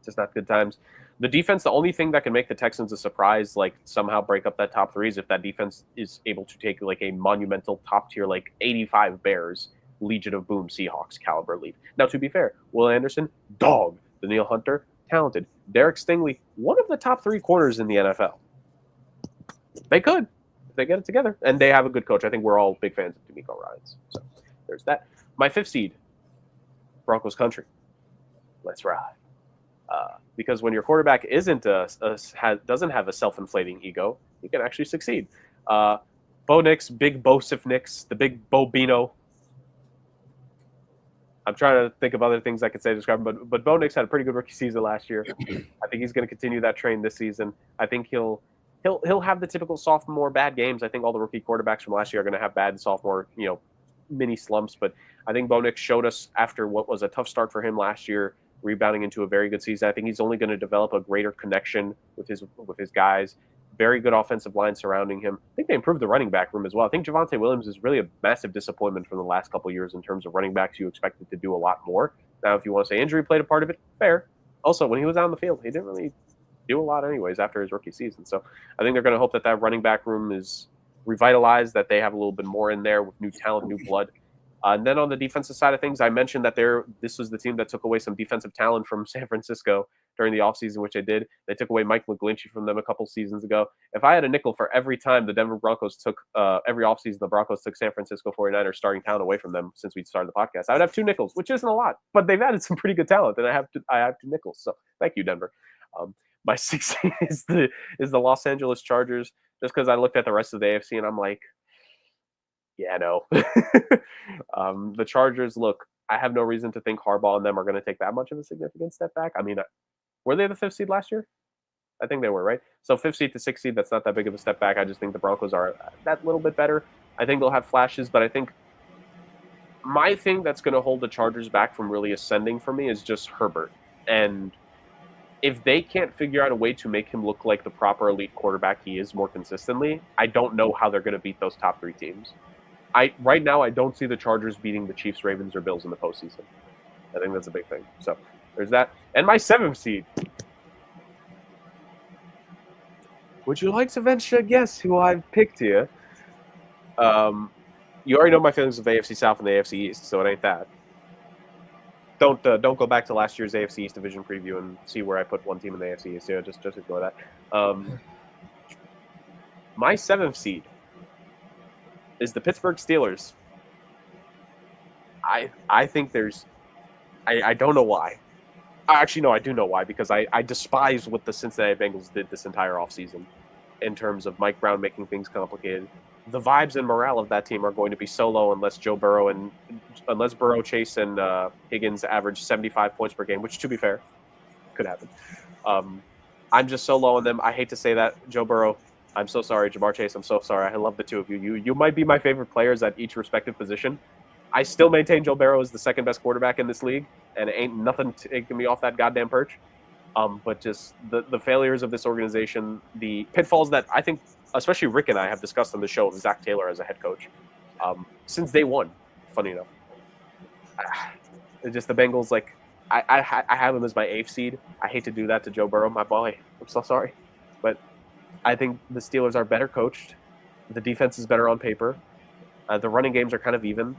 just not good times. The defense, the only thing that can make the Texans a surprise, like somehow break up that top three, is if that defense is able to take like a monumental top tier, like 85 Bears, Legion of Boom Seahawks caliber lead. Now, to be fair, Will Anderson, dog. Daniil Hunter, talented. Derek Stingley, one of the top three corners in the NFL. They could, if they get it together. And they have a good coach. I think we're all big fans of D'Amico Ryans. So there's that. My 5th seed, Broncos country. Let's ride. Because when your quarterback doesn't have a self-inflating ego, he can actually succeed. Bo Nix, big Bosif Nix, the big Bobino. I'm trying to think of other things I could say to describe him, but Bo Nix had a pretty good rookie season last year. I think he's going to continue that train this season. I think he'll have the typical sophomore bad games. I think all the rookie quarterbacks from last year are going to have bad sophomore, mini slumps. But I think Bo Nix showed us after what was a tough start for him last year, rebounding into a very good season. I think he's only going to develop a greater connection with his guys. Very good offensive line surrounding him. I think they improved the running back room as well. I think Javonte Williams is really a massive disappointment from the last couple of years in terms of running backs. You expected to do a lot more. Now, if you want to say injury played a part of it, fair. Also, when he was out on the field, he didn't really do a lot anyways after his rookie season. So I think they're going to hope that running back room is revitalized, that they have a little bit more in there with new talent, new blood. And then on the defensive side of things, I mentioned that this was the team that took away some defensive talent from San Francisco during the offseason, which they did. They took away Mike McGlinchey from them a couple seasons ago. If I had a nickel for every time the Denver Broncos took, every offseason the Broncos took San Francisco 49ers starting talent away from them since we started the podcast, I would have 2 nickels, which isn't a lot. But they've added some pretty good talent, and I have 2 nickels. So thank you, Denver. My 6th is the Los Angeles Chargers, just because I looked at the rest of the AFC and I'm like, yeah, no. The Chargers, look, I have no reason to think Harbaugh and them are going to take that much of a significant step back. I mean, were they the 5th seed last year? I think they were, right? So 5th seed to 6th seed, that's not that big of a step back. I just think the Broncos are that little bit better. I think they'll have flashes, but I think my thing that's going to hold the Chargers back from really ascending for me is just Herbert. And if they can't figure out a way to make him look like the proper elite quarterback he is more consistently, I don't know how they're going to beat those top 3 teams. Right now, I don't see the Chargers beating the Chiefs, Ravens, or Bills in the postseason. I think that's a big thing. So there's that. And my 7th seed. Would you like to venture a guess who I've picked here? You already know my feelings of the AFC South and the AFC East, so it ain't that. Don't go back to last year's AFC East division preview and see where I put one team in the AFC East. Yeah, just ignore that. My 7th seed is the Pittsburgh Steelers. I think I don't know why. Actually, no, I do know why, because I despise what the Cincinnati Bengals did this entire offseason in terms of Mike Brown making things complicated. The vibes and morale of that team are going to be so low unless Burrow, Chase, and Higgins average 75 points per game, which, to be fair, could happen. I'm just so low on them. I hate to say that. Joe Burrow, I'm so sorry. Jamar Chase, I'm so sorry. I love the two of you. You might be my favorite players at each respective position. I still maintain Joe Burrow is the 2nd best quarterback in this league, and it ain't nothing taking me off that goddamn perch. But just the failures of this organization, the pitfalls that I think, especially Rick and I have discussed on the show with Zach Taylor as a head coach, since day one, funny enough. Just the Bengals, like, I have him as my 8th seed. I hate to do that to Joe Burrow, my boy. I'm so sorry. But I think the Steelers are better coached, The defense is better on paper. The running games are kind of even.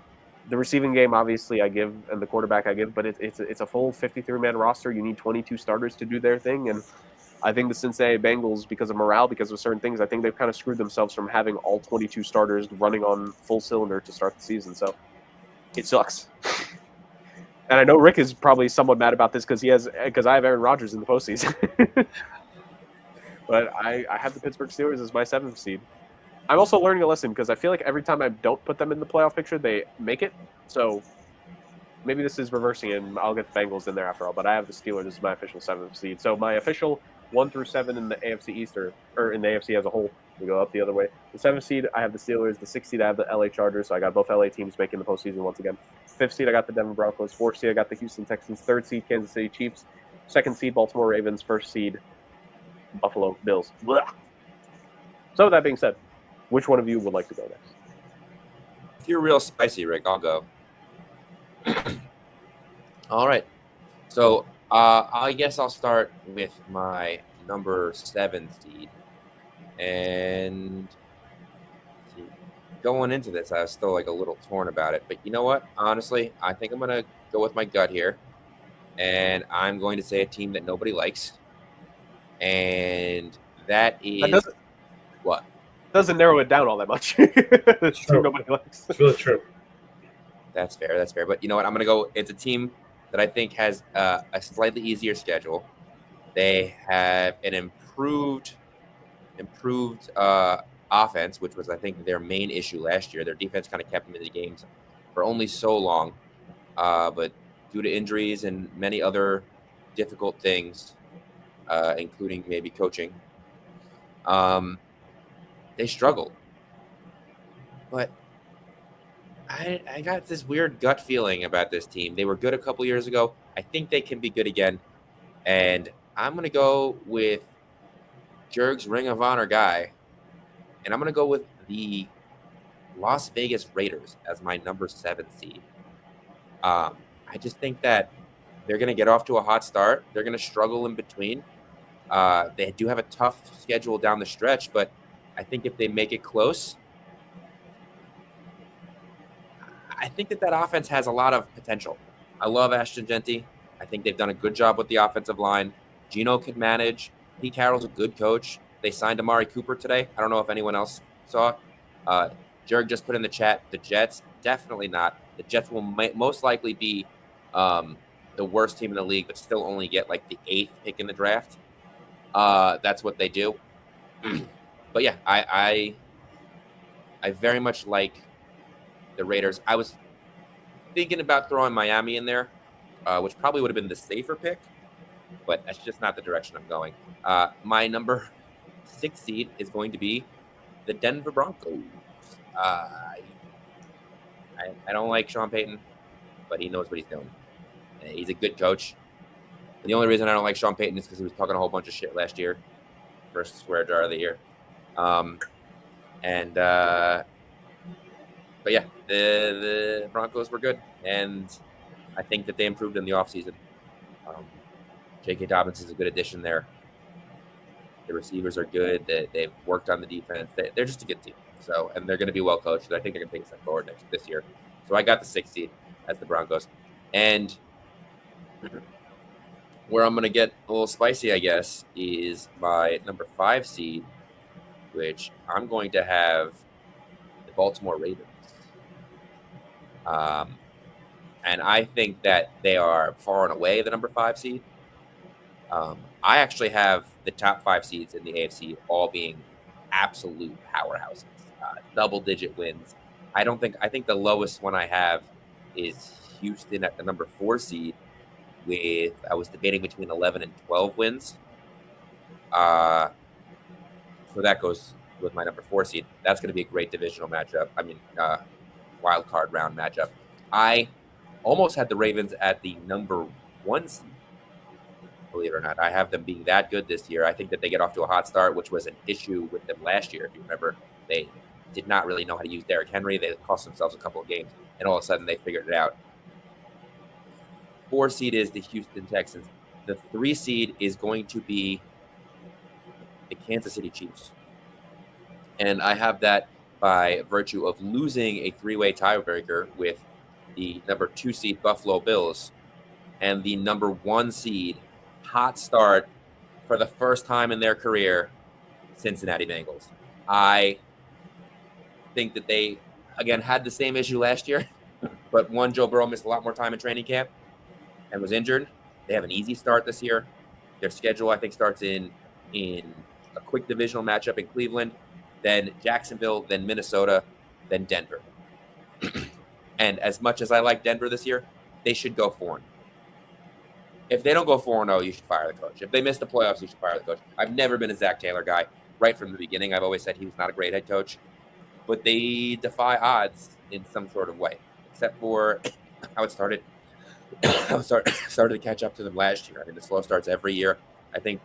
The receiving game, obviously, I give, and the quarterback I give, but it's a full 53-man roster. You need 22 starters to do their thing, and I think the Cincinnati Bengals, because of morale, because of certain things, I think they've kind of screwed themselves from having all 22 starters running on full cylinder to start the season. So it sucks. And I know Rick is probably somewhat mad about this because I have Aaron Rodgers in the postseason. But I have the Pittsburgh Steelers as my 7th seed. I'm also learning a lesson because I feel like every time I don't put them in the playoff picture, they make it. So maybe this is reversing it, and I'll get the Bengals in there after all. But I have the Steelers as my official 7th seed. So my official 1 through 7 in the AFC East, or in the AFC as a whole, we go up the other way. The 7th seed, I have the Steelers. The 6th seed, I have the LA Chargers. So I got both LA teams making the postseason once again. 5th seed, I got the Denver Broncos. 4th seed, I got the Houston Texans. 3rd seed, Kansas City Chiefs. 2nd seed, Baltimore Ravens. 1st seed, Buffalo Bills. Blah. So that being said, which one of you would like to go next? If you're real spicy, Rick, I'll go. All right. So I guess I'll start with my number 7 seed. And going into this, I was still like a little torn about it. But you know what? Honestly, I think I'm going to go with my gut here. And I'm going to say a team that nobody likes. And that is what? Doesn't narrow it down all that much. It's true. Nobody likes. It's really true. That's fair. That's fair. But you know what? I'm going to go. It's a team that I think has a slightly easier schedule. They have an improved offense, which was, I think, their main issue last year. Their defense kind of kept them in the games for only so long. But due to injuries and many other difficult things, including maybe coaching, they struggled. But I got this weird gut feeling about this team. They were good a couple years ago. I think they can be good again. And I'm going to go with Jurg's Ring of Honor guy. And I'm going to go with the Las Vegas Raiders as my number 7 seed. I just think that they're going to get off to a hot start. They're going to struggle in between. They do have a tough schedule down the stretch, but I think if they make it close, I think that offense has a lot of potential. I love Ashton Genty. I think they've done a good job with the offensive line. Gino could manage. Pete Carroll's a good coach. They signed Amari Cooper today. I don't know if anyone else saw it. Jurg just put in the chat, the Jets, definitely not. The Jets will most likely be the worst team in the league, but still only get like the 8th pick in the draft. That's what they do. But yeah, I very much like the Raiders. I was thinking about throwing Miami in there, which probably would have been the safer pick, but that's just not the direction I'm going. My number 6 seed is going to be the Denver Broncos. I don't like Sean Payton, but he knows what he's doing. He's a good coach. And the only reason I don't like Sean Payton is because he was talking a whole bunch of shit last year. First swear jar of the year. But yeah, the Broncos were good, and I think that they improved in the offseason. J.K. Dobbins is a good addition there. The receivers are good. They've worked on the defense. They're just a good team. So, and they're going to be well coached. I think they're going to take a step forward this year. So I got the 6th seed as the Broncos. And where I'm going to get a little spicy, I guess, is my number 5 seed, which I'm going to have the Baltimore Ravens. And I think that they are far and away the number 5 seed. I actually have the top 5 seeds in the AFC all being absolute powerhouses, double-digit wins. I think the lowest one I have is Houston at the number 4 seed I was debating between 11 and 12 wins. So that goes with my number 4 seed. That's going to be a great divisional matchup. Wild card round matchup. I almost had the Ravens at the number 1 seed. Believe it or not, I have them being that good this year. I think that they get off to a hot start, which was an issue with them last year. If you remember, they did not really know how to use Derrick Henry. They cost themselves a couple of games, and all of a sudden they figured it out. 4 seed is the Houston Texans. The 3 seed is going to be the Kansas City Chiefs. And I have that by virtue of losing a 3-way tiebreaker with the number 2 seed Buffalo Bills and the number 1 seed hot start for the first time in their career, Cincinnati Bengals. I think that they, again, had the same issue last year, but one, Joe Burrow missed a lot more time in training camp and was injured. They have an easy start this year. Their schedule, I think, starts in a quick divisional matchup in Cleveland, then Jacksonville, then Minnesota, then Denver. And as much as I like Denver this year, they should go 4-0. If they don't go 4-0, you should fire the coach. If they miss the playoffs, you should fire the coach. I've never been a Zach Taylor guy right from the beginning. I've always said he was not a great head coach. But they defy odds in some sort of way, except for how it started. Started to catch up to them last year. I mean, the slow starts every year. I think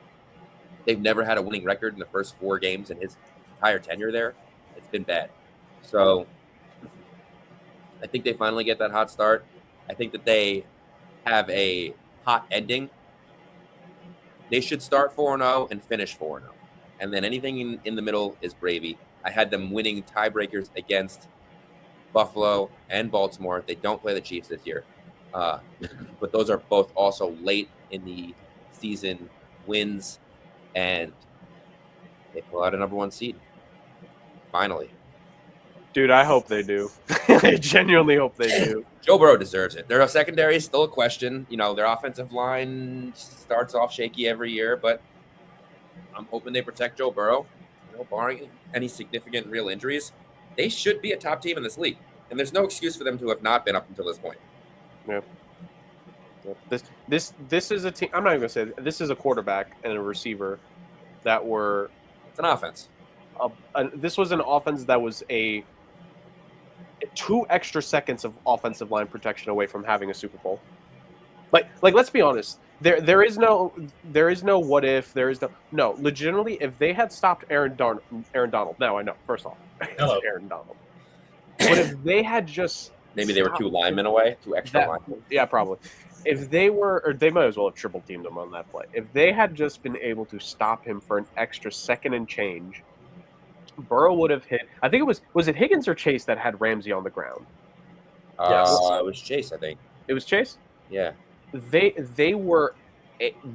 they've never had a winning record in the first 4 games in his entire tenure there. It's been bad. So I think they finally get that hot start. I think that they have a hot ending. They should start 4-0 and finish 4-0. And then anything in the middle is gravy. I had them winning tiebreakers against Buffalo and Baltimore. They don't play the Chiefs this year. But those are both also late in the season wins, and they pull out a number 1 seed. Finally. Dude, I hope they do. I genuinely hope they do. Joe Burrow deserves it. Their secondary is still a question. You know, their offensive line starts off shaky every year, but I'm hoping they protect Joe Burrow. You know, barring any significant real injuries, they should be a top team in this league. And there's no excuse for them to have not been up until this point. Yeah. This is a team. I'm not even gonna say this is a quarterback and a receiver that were. It's an offense. This was an offense that was a 2 extra seconds of offensive line protection away from having a Super Bowl. Like let's be honest. There is no what if. There is no. Legitimately, if they had stopped Aaron Donald. Now I know. First off, it's Aaron Donald. But if they had just maybe they were 2 linemen away, 2 extra linemen. Yeah, probably. If they were, or they might as well have triple teamed him on that play. If they had just been able to stop him for an extra second and change, Burrow would have hit. I think was it Higgins or Chase that had Ramsey on the ground? Yes, it was Chase. I think it was Chase. Yeah, they were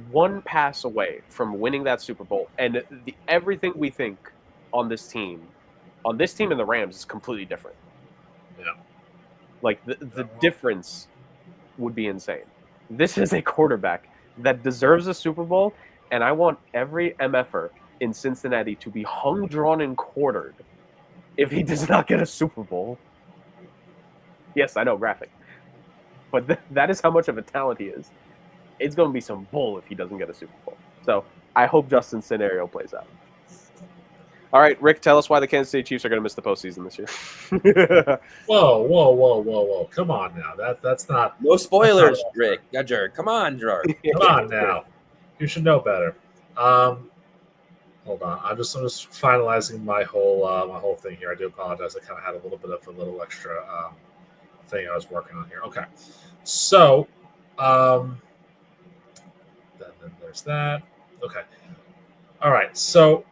1 pass away from winning that Super Bowl, and everything we think on this team and the Rams is completely different. Yeah, like the difference would be insane. This is a quarterback that deserves a Super Bowl, and I want every MFer in Cincinnati to be hung, drawn, and quartered if he does not get a Super Bowl. Yes, I know, graphic. But that is how much of a talent he is. It's going to be some bull if he doesn't get a Super Bowl. So I hope Justin's scenario plays out. All right, Rick, tell us why the Kansas City Chiefs are going to miss the postseason this year. Whoa. Come on now. That's not... No spoilers, Rick. Gudger. Come on, Gerard. Come on now. You should know better. Hold on. I'm just finalizing my whole thing here. I do apologize. I kind of had a little extra thing I was working on here. Okay. So, then there's that. Okay. All right. So,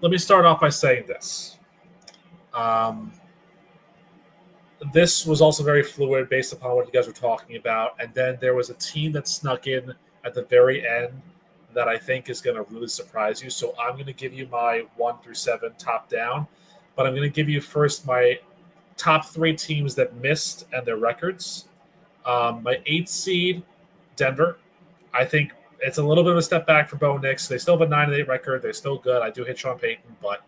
let me start off by saying this. This was also very fluid based upon what you guys were talking about. And then there was a team that snuck in at the very end that I think is going to really surprise you. So I'm going to give you my 1 through 7 top down. But I'm going to give you first my top 3 teams that missed and their records. My 8th seed, Denver. I think it's a little bit of a step back for Bo Nix. They still have a 9-8 record. They're still good. I do hit Sean Payton, but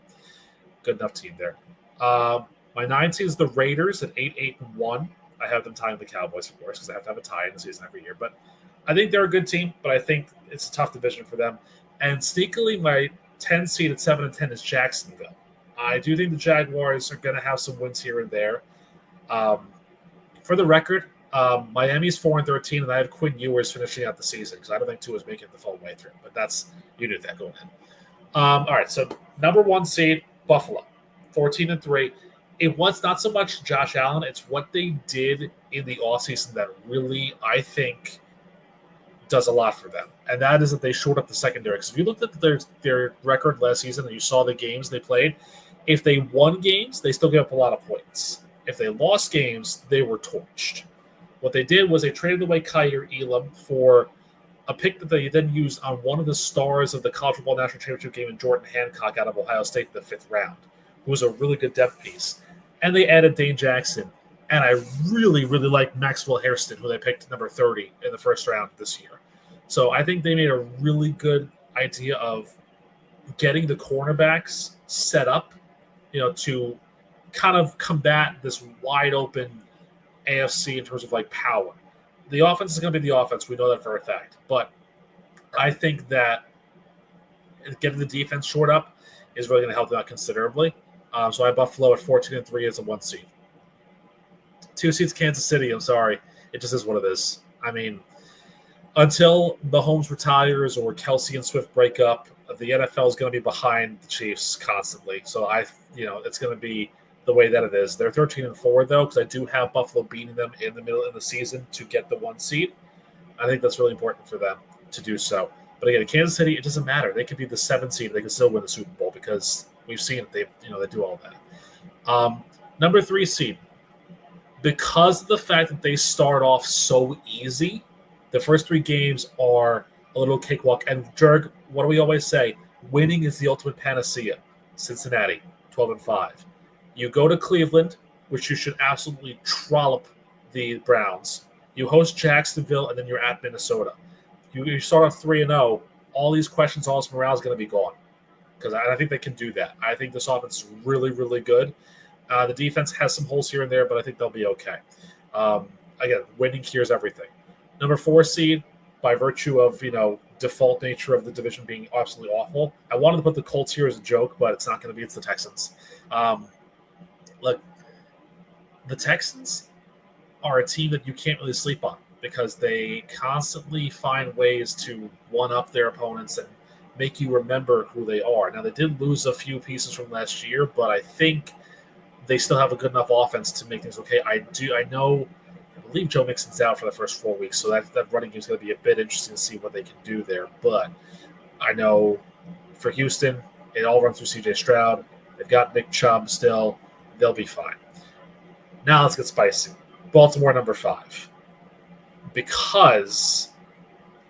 good enough team there. My 9th seed is the Raiders at 8-1. I have them tying the Cowboys, of course, because I have to have a tie in the season every year. But I think they're a good team, but I think it's a tough division for them. And sneakily, my 10 seed at 7-10 is Jacksonville. I do think the Jaguars are going to have some wins here and there. For the record, Miami's 4-13, and I have Quinn Ewers finishing out the season because I don't think Tua is making it the full way through. But you knew that going in. All right, so number 1 seed, Buffalo, 14-3. It was not so much Josh Allen; it's what they did in the offseason that really, I think, does a lot for them. And that is that they shored up the secondary. Because if you looked at their record last season and you saw the games they played, If they won games, they still gave up a lot of points. If they lost games, they were torched. What they did was they traded away Kyer Elam for a pick that they then used on one of the stars of the college football national championship game in Jordan Hancock out of Ohio State in the 5th round, who was a really good depth piece. And they added Dane Jackson. And I really, really like Maxwell Hairston, who they picked number 30 in the 1st round this year. So I think they made a really good idea of getting the cornerbacks set up, to kind of combat this wide open AFC in terms of like power. The offense is going to be the offense. We know that for a fact. But I think that getting the defense shored up is really going to help them out considerably. So I have Buffalo at 14-3 as a 1 seed. 2 seeds Kansas City. I'm sorry. It just is what it is. I mean, until Mahomes retires or Kelsey and Swift break up, the NFL is going to be behind the Chiefs constantly. So it's going to be the way that it is. They're 13-4 though, because I do have Buffalo beating them in the middle of the season to get the 1 seed. I think that's really important for them to do so. But again, Kansas City, it doesn't matter. They could be the 7th seed. They can still win the Super Bowl because we've seen it. They do all that. Number 3 seed. Because of the fact that they start off so easy, the first 3 games are a little cakewalk. And Jerg, what do we always say? Winning is the ultimate panacea. Cincinnati, 12-5. You go to Cleveland, which you should absolutely trollop the Browns. You host Jacksonville, and then you're at Minnesota. You start off 3-0. All these questions, all this morale is going to be gone. Because I think they can do that. I think this offense is really, really good. The defense has some holes here and there, but I think they'll be okay. Again, winning cures everything. Number 4 seed, by virtue of, default nature of the division being absolutely awful. I wanted to put the Colts here as a joke, but it's not going to be. It's the Texans. Look, the Texans are a team that you can't really sleep on because they constantly find ways to one-up their opponents and make you remember who they are. Now, they did lose a few pieces from last year, but I think they still have a good enough offense to make things okay. I believe Joe Mixon's out for the first 4 weeks, so that running game is going to be a bit interesting to see what they can do there. But I know for Houston, it all runs through C.J. Stroud. They've got Nick Chubb still. They'll be fine. Now let's get spicy. Baltimore, number 5. Because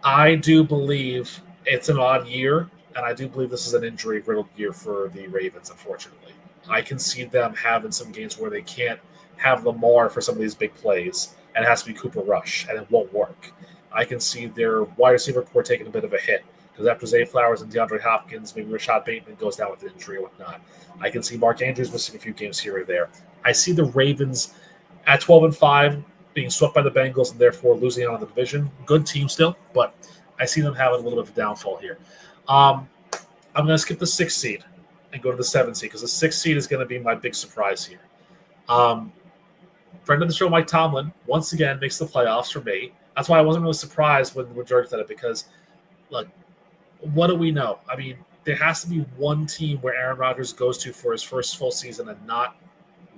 I do believe it's an odd year, and I do believe this is an injury-riddled year for the Ravens, unfortunately. I can see them having some games where they can't have Lamar for some of these big plays, and it has to be Cooper Rush, and it won't work. I can see their wide receiver core taking a bit of a hit, because after Zay Flowers and DeAndre Hopkins, maybe Rashad Bateman goes down with an injury or whatnot. I can see Mark Andrews missing a few games here or there. I see the Ravens at 12-5 being swept by the Bengals and therefore losing out on the division. Good team still, but I see them having a little bit of a downfall here. I'm going to skip the 6th seed and go to the 7th seed because the 6th seed is going to be my big surprise here. Friend of the show, Mike Tomlin, once again makes the playoffs for me. That's why I wasn't really surprised when George said it because, look, what do we know? I mean, there has to be one team where Aaron Rodgers goes to for his first full season and not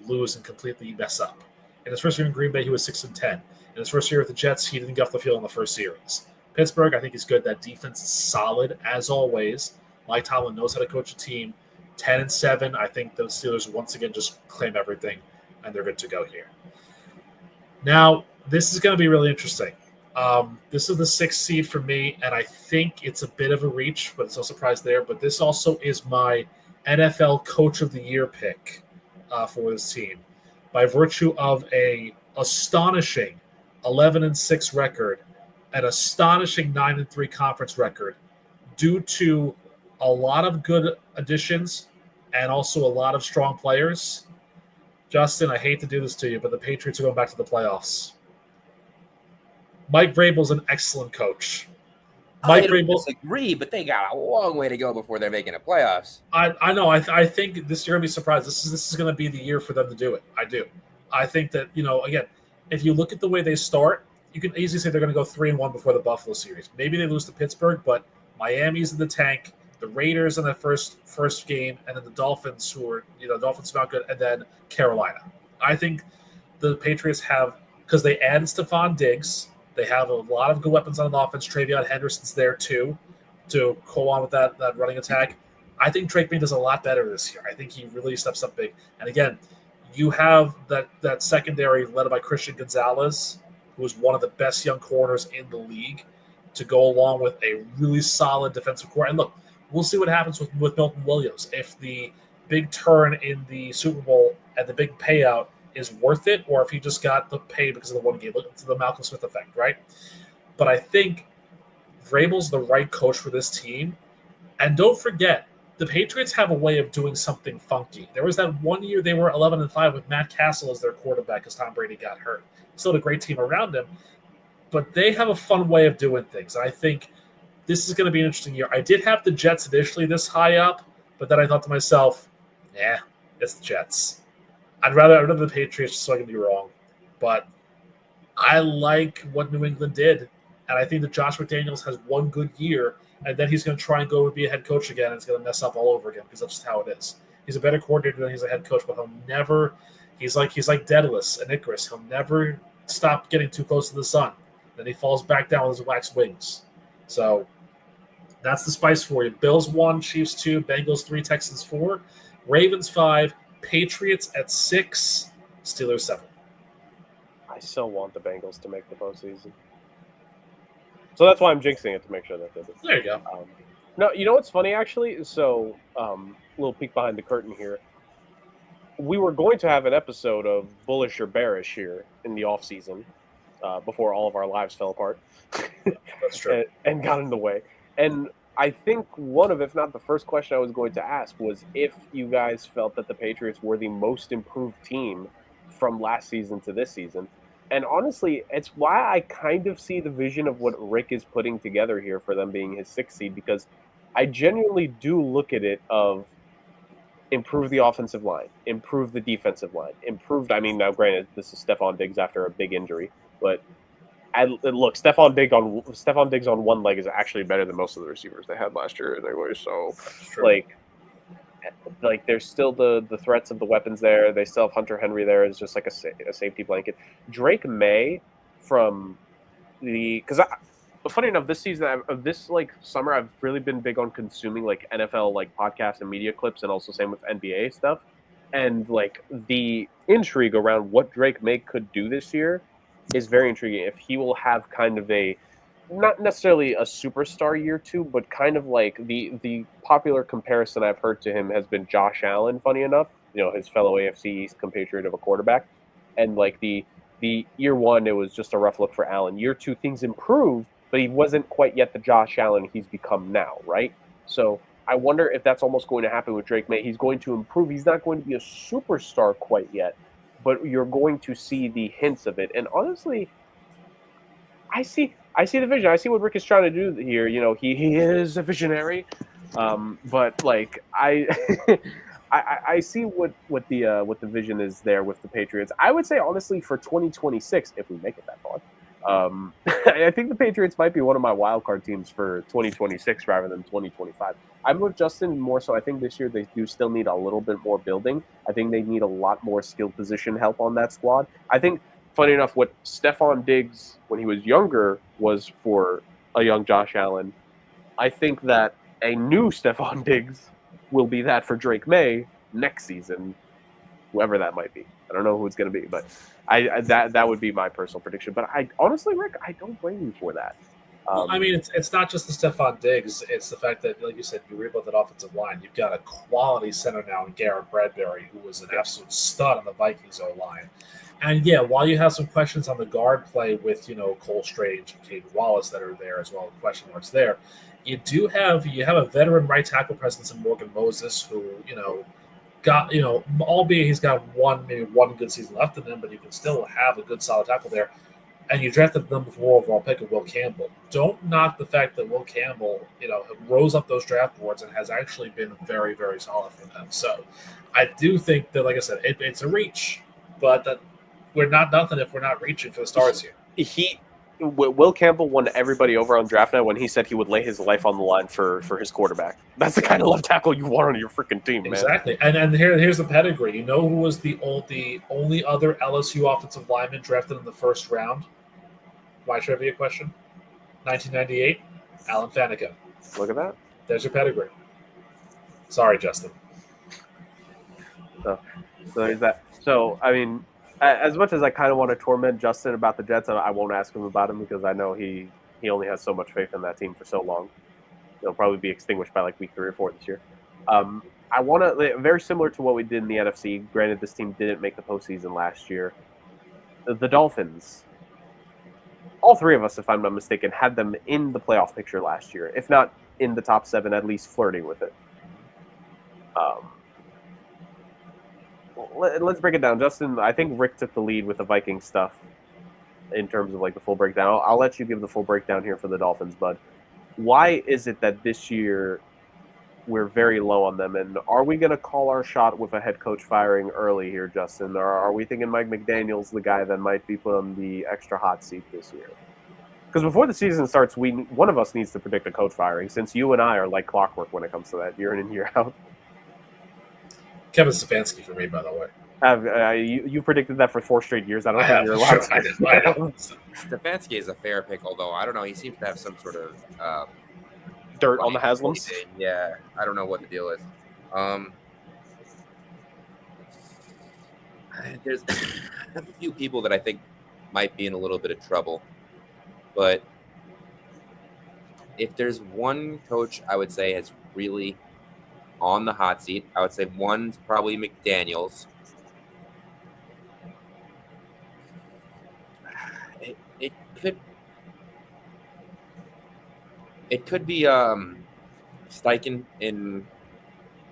lose and completely mess up. In his first year in Green Bay, he was 6-10. In his first year with the Jets, he didn't get off the field in the first series. Pittsburgh, I think he's good. That defense is solid as always. Mike Tomlin knows how to coach a team. 10-7, I think the Steelers once again just claim everything, and they're good to go here. Now, this is going to be really interesting. This is the 6th seed for me, and I think it's a bit of a reach, but it's no surprise there. But this also is my NFL Coach of the Year pick for this team by virtue of a astonishing 11-6 record, an astonishing 9-3 conference record, due to a lot of good additions and also a lot of strong players. Justin, I hate to do this to you, but the Patriots are going back to the playoffs. Mike Vrabel's an excellent coach. I don't disagree, but they got a long way to go before they're making the playoffs. I know. I think this you're going to be surprised. This is going to be the year for them to do it. I do. I think that, again, if you look at the way they start, you can easily say they're going to go 3-1 before the Buffalo series. Maybe they lose to Pittsburgh, but Miami's in the tank. The Raiders in that first game, and then the Dolphins, who are, Dolphins not good, and then Carolina. I think the Patriots have, because they added Stephon Diggs, they have a lot of good weapons on the offense. Travion Henderson's there too, to go on with that running attack. I think Drake May does a lot better this year. I think he really steps up big. And again, you have that secondary led by Christian Gonzalez, who is one of the best young corners in the league, to go along with a really solid defensive core. And look, we'll see what happens with Milton Williams. If the big turn in the Super Bowl and the big payout is worth it, or if he just got the pay because of the one game. Look to the Malcolm Smith effect, right? But I think Vrabel's the right coach for this team. And don't forget, the Patriots have a way of doing something funky. There was that one year they were 11-5 with Matt Castle as their quarterback because Tom Brady got hurt. Still had a great team around him, but they have a fun way of doing things. And I think this is going to be an interesting year. I did have the Jets initially this high up, but then I thought to myself, it's the Jets. I'd rather the Patriots so I can be wrong. But I like what New England did, and I think that Josh McDaniels has one good year, and then he's going to try and go and be a head coach again, and it's going to mess up all over again because that's just how it is. He's a better coordinator than he's a head coach, but he'll never – he's like Daedalus and Icarus. He'll never stop getting too close to the sun. Then he falls back down with his wax wings. So that's the spice for you. Bills 1, Chiefs 2, Bengals 3, Texans 4, Ravens 5, Patriots at 6, Steelers 7. I still want the Bengals to make the postseason. So that's why I'm jinxing it to make sure that they do. There you go. No, you know what's funny, actually? So, little peek behind the curtain here. We were going to have an episode of Bullish or Bearish here in the offseason before all of our lives fell apart. That's true. and got in the way. And I think one of, if not the first question I was going to ask was if you guys felt that the Patriots were the most improved team from last season to this season. And honestly, it's why I kind of see the vision of what Rick is putting together here for them being his 6th seed, because I genuinely do look at it of improve the offensive line, improve the defensive line, improved. I mean, now granted, this is Stephon Diggs after a big injury, but look, Stephon Diggs on one leg is actually better than most of the receivers they had last year anyway. So, like there's still the threats of the weapons there. They still have Hunter Henry there as just like a safety blanket. Drake May from because funny enough, this season this like summer I've really been big on consuming like NFL like podcasts and media clips, and also same with NBA stuff. And like the intrigue around what Drake May could do this year is very intriguing. If he will have kind of a not necessarily a superstar year 2, but kind of like the popular comparison I've heard to him has been Josh Allen, funny enough, his fellow AFC East compatriot of a quarterback. And like the year 1, it was just a rough look for Allen. Year 2, things improved, but he wasn't quite yet the Josh Allen he's become now, right? So I wonder if that's almost going to happen with Drake May. He's going to improve. He's not going to be a superstar quite yet, but you're going to see the hints of it. And honestly, I see the vision. I see what Rick is trying to do here. He is a visionary, but like I see what the vision is there with the Patriots. I would say honestly for 2026, if we make it that far, I think the Patriots might be one of my wildcard teams for 2026 rather than 2025. I'm with Justin more so. I think this year they do still need a little bit more building. I think they need a lot more skill position help on that squad. I think, funny enough, what Stephon Diggs when he was younger was for a young Josh Allen. I think that a new Stephon Diggs will be that for Drake May next season, whoever that might be. I don't know who it's going to be, but that would be my personal prediction. But I honestly, Rick, I don't blame you for that. I mean, it's not just the Stephon Diggs. It's the fact that, like you said, you rebuilt that offensive line. You've got a quality center now in Garrett Bradbury, who was an absolute stud on the Vikings O-line. And, yeah, while you have some questions on the guard play with, Cole Strange and Caden Wallace that are there as well, question marks there, you have a veteran right tackle presence in Morgan Moses who, got, albeit he's got maybe one good season left in him, but you can still have a good solid tackle there. And you drafted the number 4 overall pick of Will Campbell. Don't knock the fact that Will Campbell, rose up those draft boards and has actually been very, very solid for them. So I do think that, like I said, it's a reach, but that we're not nothing if we're not reaching for the stars here. Will Campbell won everybody over on DraftNet when he said he would lay his life on the line for his quarterback. That's the kind of left tackle you want on your freaking team, man. Exactly. And here's the pedigree. You know who was the only other LSU offensive lineman drafted in the first round? My trivia question. 1998, Alan Faneca. Look at that. There's your pedigree. Sorry, Justin. So there's that. So, I mean, as much as I kind of want to torment Justin about the Jets, I won't ask him about him because I know he only has so much faith in that team for so long. They'll probably be extinguished by like week 3 or 4 this year. I want to, very similar to what we did in the NFC. Granted, this team didn't make the postseason last year. The Dolphins, all 3 of us, if I'm not mistaken, had them in the playoff picture last year. If not in the top 7, at least flirting with it. Let's break it down. Justin, I think Rick took the lead with the Viking stuff in terms of like the full breakdown. I'll let you give the full breakdown here for the Dolphins, bud. Why is it that this year we're very low on them? And are we going to call our shot with a head coach firing early here, Justin? Or are we thinking Mike McDaniel's the guy that might be put on the extra hot seat this year? Because before the season starts, one of us needs to predict a coach firing, since you and I are like clockwork when it comes to that, year in and year out. Kevin Stefanski for me, by the way. You predicted that for 4 straight years. I don't think you're allowed to. I know. Stefanski is a fair pick, although I don't know. He seems to have some sort of dirt on the Haslams. Yeah, I don't know what the deal is. There's a few people that I think might be in a little bit of trouble, but if there's one coach I would say has really on the hot seat, I would say one's probably McDaniels. It could be Steichen in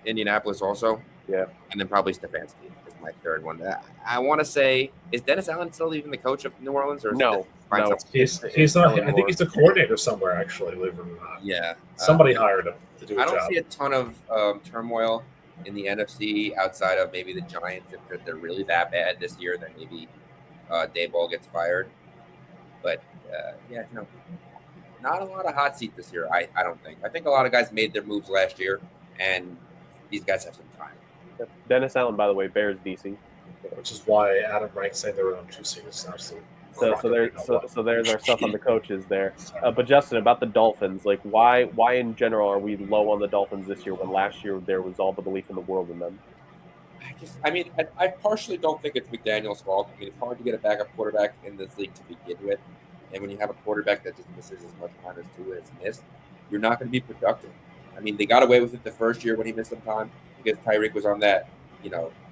Indianapolis also. Yeah. And then probably Stefanski is my third one. I want to say, is Dennis Allen still even the coach of New Orleans? Or no. He's not. I think he's the coordinator somewhere, actually, believe it or not. Yeah. Somebody hired him to do a job. I don't see a ton of turmoil in the NFC outside of maybe the Giants. If they're really that bad this year, then maybe Dayball gets fired. But, no. Not a lot of hot seat this year, I don't think. I think a lot of guys made their moves last year, and these guys have some time. Dennis Allen, by the way, Bears DC. Which is why Adam Rank saying they were on 2 seasons. Absolutely. So there's our stuff on the coaches there. But Justin, about the Dolphins, like why in general are we low on the Dolphins this year when last year there was all the belief in the world in them? I partially don't think it's McDaniel's fault. I mean, it's hard to get a backup quarterback in this league to begin with. And when you have a quarterback that just misses as much time as Tua has missed, you're not going to be productive. I mean, they got away with it the first year when he missed some time because Tyreek was on that,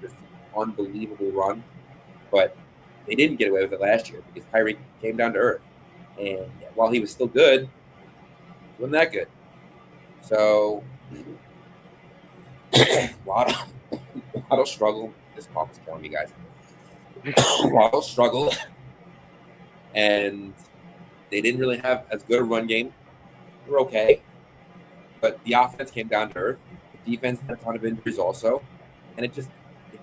just unbelievable run. But they didn't get away with it last year because Tyreek came down to earth. And while he was still good, he wasn't that good. So, Waddle struggled. This cough is killing me, guys. Waddle struggled. And they didn't really have as good a run game. They were okay. But the offense came down to earth. The defense had a ton of injuries also. And it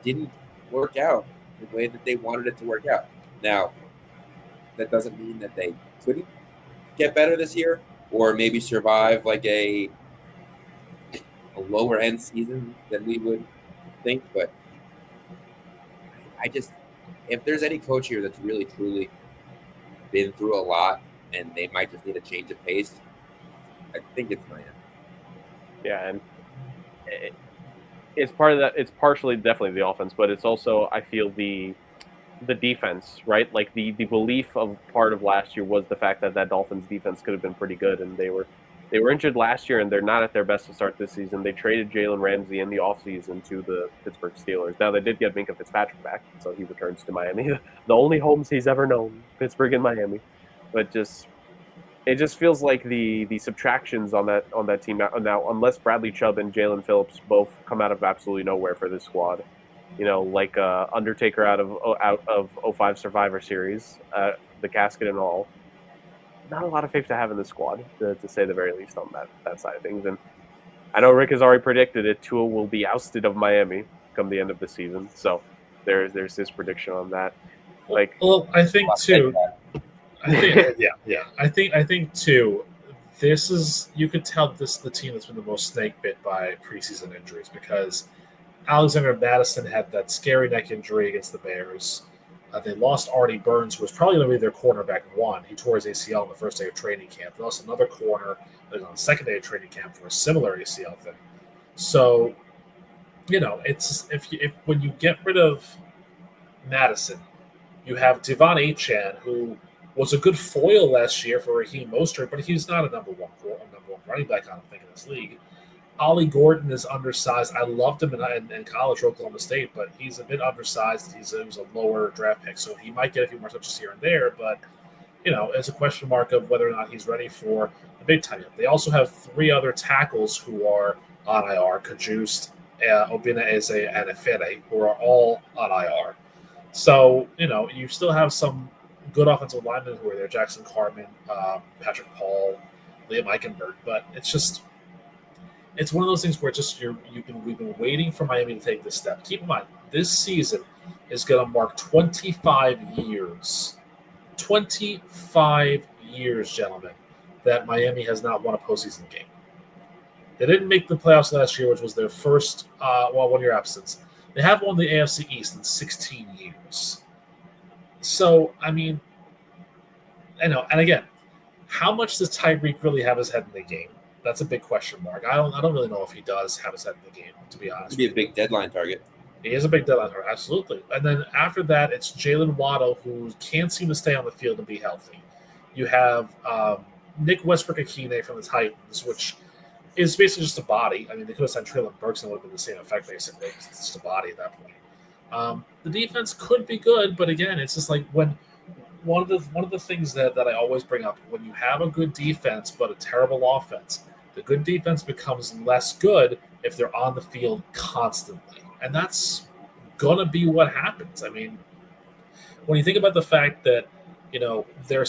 didn't work out the way that they wanted it to work out. Now, that doesn't mean that they couldn't get better this year or maybe survive like a lower end season than we would think. But if there's any coach here that's really, truly been through a lot and they might just need a change of pace, I think it's Miami. Yeah, and it's part of that. It's partially definitely the offense, but it's also, I feel, the defense, right? Like the belief of part of last year was the fact that Dolphins defense could have been pretty good, and they were injured last year, and they're not at their best to start this season. They traded Jalen Ramsey in the offseason to the Pittsburgh Steelers. Now, they did get Minkah Fitzpatrick back, so he returns to Miami. The only homes he's ever known, Pittsburgh and Miami. But it just feels like the subtractions on that team now, unless Bradley Chubb and Jalen Phillips both come out of absolutely nowhere for this squad, like Undertaker out of 05 Survivor Series, the casket and all. Not a lot of faith to have in the squad, to say the very least, on that side of things. And I know Rick has already predicted it. Tua will be ousted of Miami come the end of the season. So there's his prediction on that. Well, I think too. I think too. This is, you could tell this is the team that's been the most snake bit by preseason injuries because Alexander Madison had that scary neck injury against the Bears. They lost Artie Burns, who was probably going to be their cornerback one. He tore his ACL on the first day of training camp. They lost another corner that was on the second day of training camp for a similar ACL thing. So, it's if when you get rid of Madison, you have Devon Achane, who was a good foil last year for Raheem Mostert, but he's not a number one running back, I don't think, in this league. Ollie Gordon is undersized. I loved him in college for Oklahoma State, but he's a bit undersized. He was a lower draft pick, so he might get a few more touches here and there, but it's a question mark of whether or not he's ready for the big time. They also have 3 other tackles who are on IR, Kajust, Obina Eze, and Efere, who are all on IR. So, you still have some good offensive linemen who are there, Jackson Carman, Patrick Paul, Liam Eichenberg, but it's one of those things where we've been waiting for Miami to take this step. Keep in mind, this season is going to mark 25 years. 25 years, gentlemen, that Miami has not won a postseason game. They didn't make the playoffs last year, which was their first 1-year absence. They have won the AFC East in 16 years. So, I mean, I know. And again, how much does Tyreek really have his head in the game? That's a big question mark. I don't really know if he does have his head in the game, to be honest. He'd be a big deadline target. He is a big deadline target, absolutely. And then after that, it's Jalen Waddle, who can't seem to stay on the field and be healthy. You have Nick Westbrook-Akine from the Titans, which is basically just a body. I mean, they could have signed Treylon Burks and it would have been the same effect, basically. It's just a body at that point. The defense could be good, but again, it's just like when one of the things that I always bring up, when you have a good defense but a terrible offense, the good defense becomes less good if they're on the field constantly. And that's going to be what happens. I mean, when you think about the fact that, their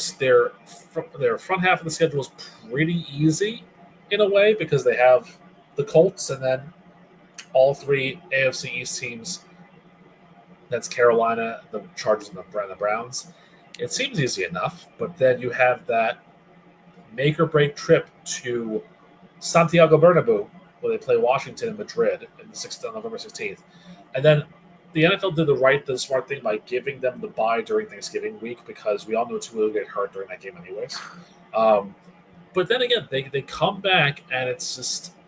front half of the schedule is pretty easy in a way because they have the Colts and then all 3 AFC East teams. That's Carolina, the Chargers, and the Browns. It seems easy enough, but then you have that make-or-break trip to Santiago Bernabeu, where they play Washington and Madrid on November 16th. And then the NFL did the smart thing by giving them the bye during Thanksgiving week because we all know Tua will get hurt during that game anyways. But then again, they come back and it's just –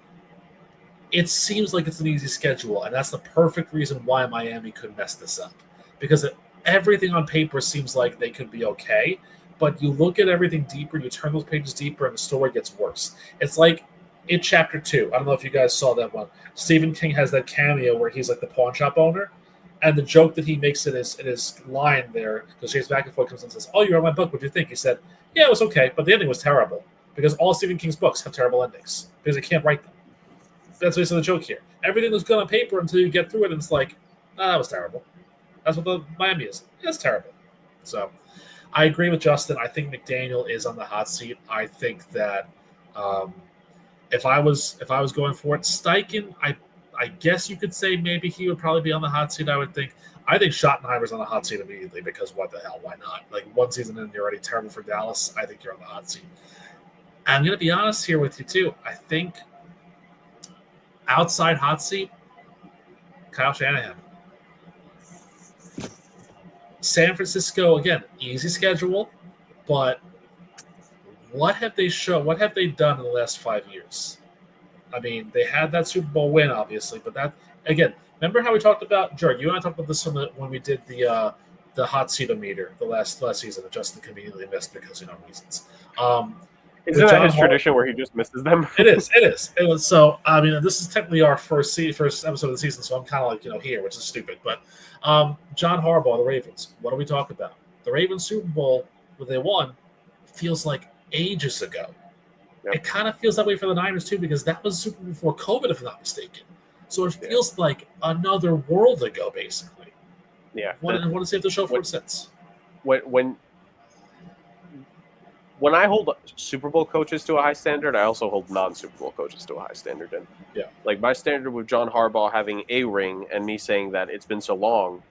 it seems like it's an easy schedule, and that's the perfect reason why Miami could mess this up because everything on paper seems like they could be okay, but you look at everything deeper, you turn those pages deeper, and the story gets worse. It's like in Chapter 2. I don't know if you guys saw that one. Stephen King has that cameo where he's like the pawn shop owner, and the joke that he makes in his line there, because James McAvoy comes in and says, "Oh, you read my book. What do you think?" He said, "Yeah, it was okay, but the ending was terrible because all Stephen King's books have terrible endings because he can't write them." That's basically the joke here. Everything looks good on paper until you get through it, and it's like, that was terrible. That's what the Miami is. It's terrible. So I agree with Justin. I think McDaniel is on the hot seat. I think that if I was going for it, Steichen, I guess you could say maybe he would probably be on the hot seat, I would think. I think Schottenheimer's on the hot seat immediately because what the hell, why not? Like one season in, you're already terrible for Dallas. I think you're on the hot seat. I'm going to be honest here with you too. I think outside hot seat, Kyle Shanahan. San Francisco, again, easy schedule, but what have they shown? What have they done in the last 5 years? I mean, they had that Super Bowl win, obviously, but that, again, remember how we talked about, Jared, you and I talked about this when we did the hot seat-o-meter the last season that Justin conveniently missed because, reasons. Isn't that his tradition where he just misses them? It is. So, I mean, this is technically our first episode of the season, so I'm kind of like, here, which is stupid. But John Harbaugh, the Ravens, what do we talk about? The Ravens Super Bowl that they won feels like ages ago. Yep. It kind of feels that way for the Niners, too, because that was Super Bowl before COVID, if I'm not mistaken. So it feels like another world ago, basically. Yeah. What does he have to show for it since? When I hold Super Bowl coaches to a high standard, I also hold non-Super Bowl coaches to a high standard. And like my standard with John Harbaugh having a ring and me saying that it's been so long,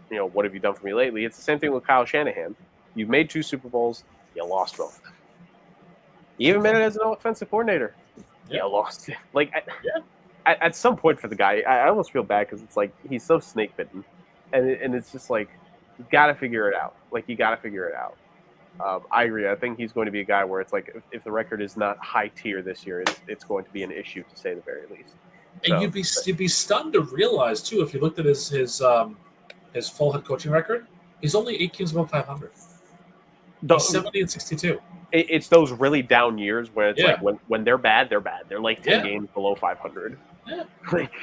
what have you done for me lately? It's the same thing with Kyle Shanahan. You've made 2 Super Bowls, you lost both. You even made it as an offensive coordinator. You lost. Like, at some point for the guy, I almost feel bad because it's like he's so snake bitten, and it's just like you got to figure it out. Like you got to figure it out. I agree. I think he's going to be a guy where it's like if the record is not high tier this year, it's going to be an issue to say the very least. And you'd be stunned to realize too, if you looked at his full head coaching record, he's only 8 games above 500. He's 70-62. It's those really down years where it's like when they're bad, they're bad. They're like 10 games below 500. Yeah. Like,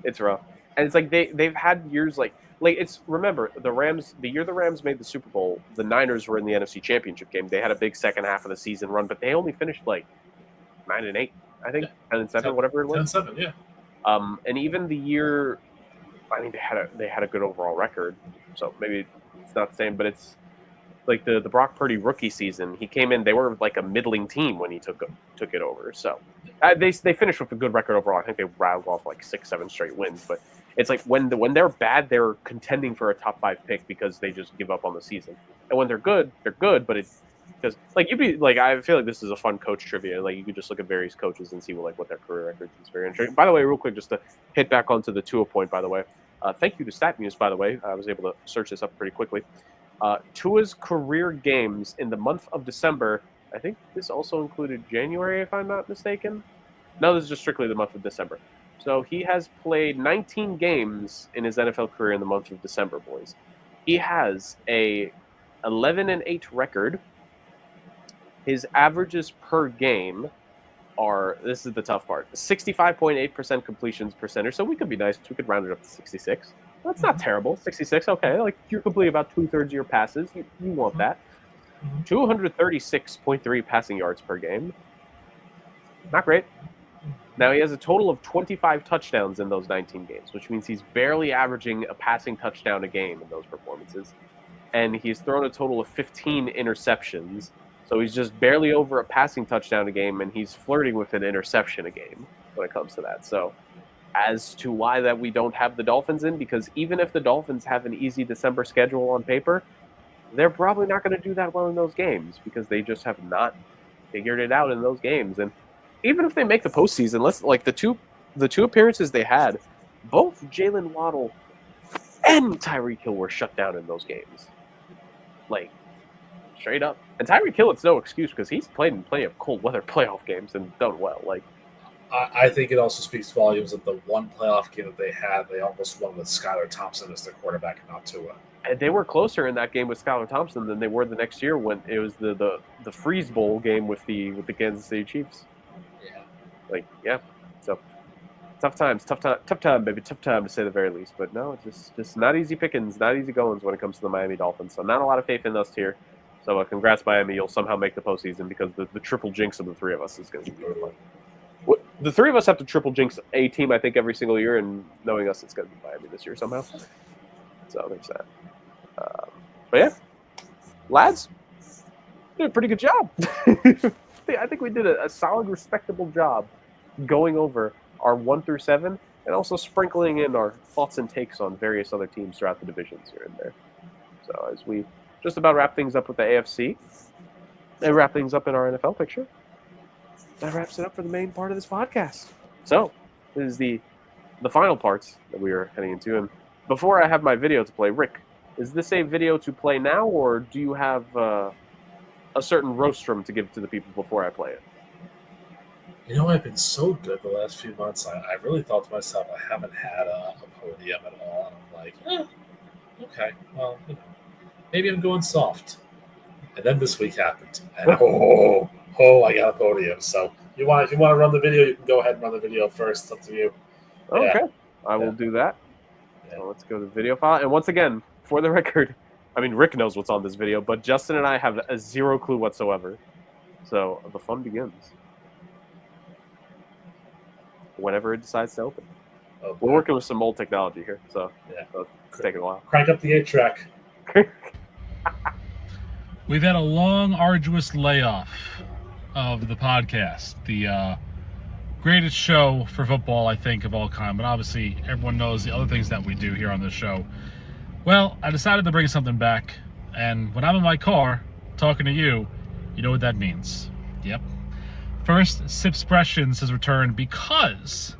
it's rough. And it's like they've had years like it's, remember, the Rams, the year the Rams made the Super Bowl, the Niners were in the NFC Championship game. They had a big second half of the season run, but they only finished like 9-8, I think, 10-7, whatever it was. 10-7, yeah. And even the year, I mean, they had a good overall record, so maybe it's not the same, but it's like the Brock Purdy rookie season. He came in; they were like a middling team when he took it over. So they finished with a good record overall. I think they rattled off like 6-7 straight wins. But it's like when they're bad, they're contending for a top 5 pick because they just give up on the season. And when they're good, but it's because like you'd be like, I feel like this is a fun coach trivia. Like you could just look at various coaches and see what their career records is. Very interesting. By the way, real quick, just to hit back onto the Tua point. By the way, thank you to StatMuse. By the way, I was able to search this up pretty quickly. Tua's career games in the month of December. I think this also included January, if I'm not mistaken. No, this is just strictly the month of December. So he has played 19 games in his NFL career in the month of December, boys. He has a 11-8 record. His averages per game are, this is the tough part, 65.8% completions percentage. So we could be nice. We could round it up to 66. That's not terrible. 66, okay. Like you're completing about 2/3 of your passes. You want that. 236.3 passing yards per game. Not great. Now he has a total of 25 touchdowns in those 19 games, which means he's barely averaging a passing touchdown a game in those performances. And he's thrown a total of 15 interceptions. So he's just barely over a passing touchdown a game, and he's flirting with an interception a game when it comes to that. So as to why that we don't have the Dolphins in, because even if the Dolphins have an easy December schedule on paper, they're probably not going to do that well in those games because they just have not figured it out in those games. And even if they make the postseason, the two appearances they had, both Jalen Waddle and Tyreek Hill were shut down in those games. Like, straight up. And Tyreek Hill, it's no excuse because he's played in plenty of cold weather playoff games and done well. Like, I think it also speaks volumes that the one playoff game that they had, they almost won with Skylar Thompson as their quarterback and not Tua. And they were closer in that game with Skylar Thompson than they were the next year when it was the Freeze Bowl game with the Kansas City Chiefs. Yeah. So tough time, baby, tough time to say the very least. But no, it's just not easy pickings, not easy goings when it comes to the Miami Dolphins. So not a lot of faith in us here. So congrats, Miami. You'll somehow make the postseason because the triple jinx of the three of us is going to be really fun. The three of us have to triple jinx a team, I think, every single year, and knowing us, it's going to be Miami this year somehow. So there's that. But yeah, lads, did a pretty good job. I think we did a solid, respectable job going over our 1 through 7 and also sprinkling in our thoughts and takes on various other teams throughout the divisions here and there. So as we just about wrap things up with the AFC and wrap things up in our NFL picture, that wraps it up for the main part of this podcast. So this is the final parts that we are heading into. And before I have my video to play, Rick, is this a video to play now, or do you have a certain rostrum to give to the people before I play it? You know, I've been so good the last few months. I really thought to myself, I haven't had a podium at all. And I'm like, okay, well, maybe I'm going soft. And then this week happened. And I got a podium. So if you want to run the video, you can go ahead and run the video first. It's up to you. Okay. I will do that. Yeah. So let's go to the video file. And once again, for the record, I mean, Rick knows what's on this video, but Justin and I have a zero clue whatsoever. So the fun begins. Whenever it decides to open. Okay. We're working with some old technology here, so it's taking a while. Crank up the 8-track. We've had a long, arduous layoff of the podcast. The greatest show for football, I think, of all time. But obviously, everyone knows the other things that we do here on this show. Well, I decided to bring something back. And when I'm in my car talking to you, you know what that means. Yep. First, Sipspressions has returned because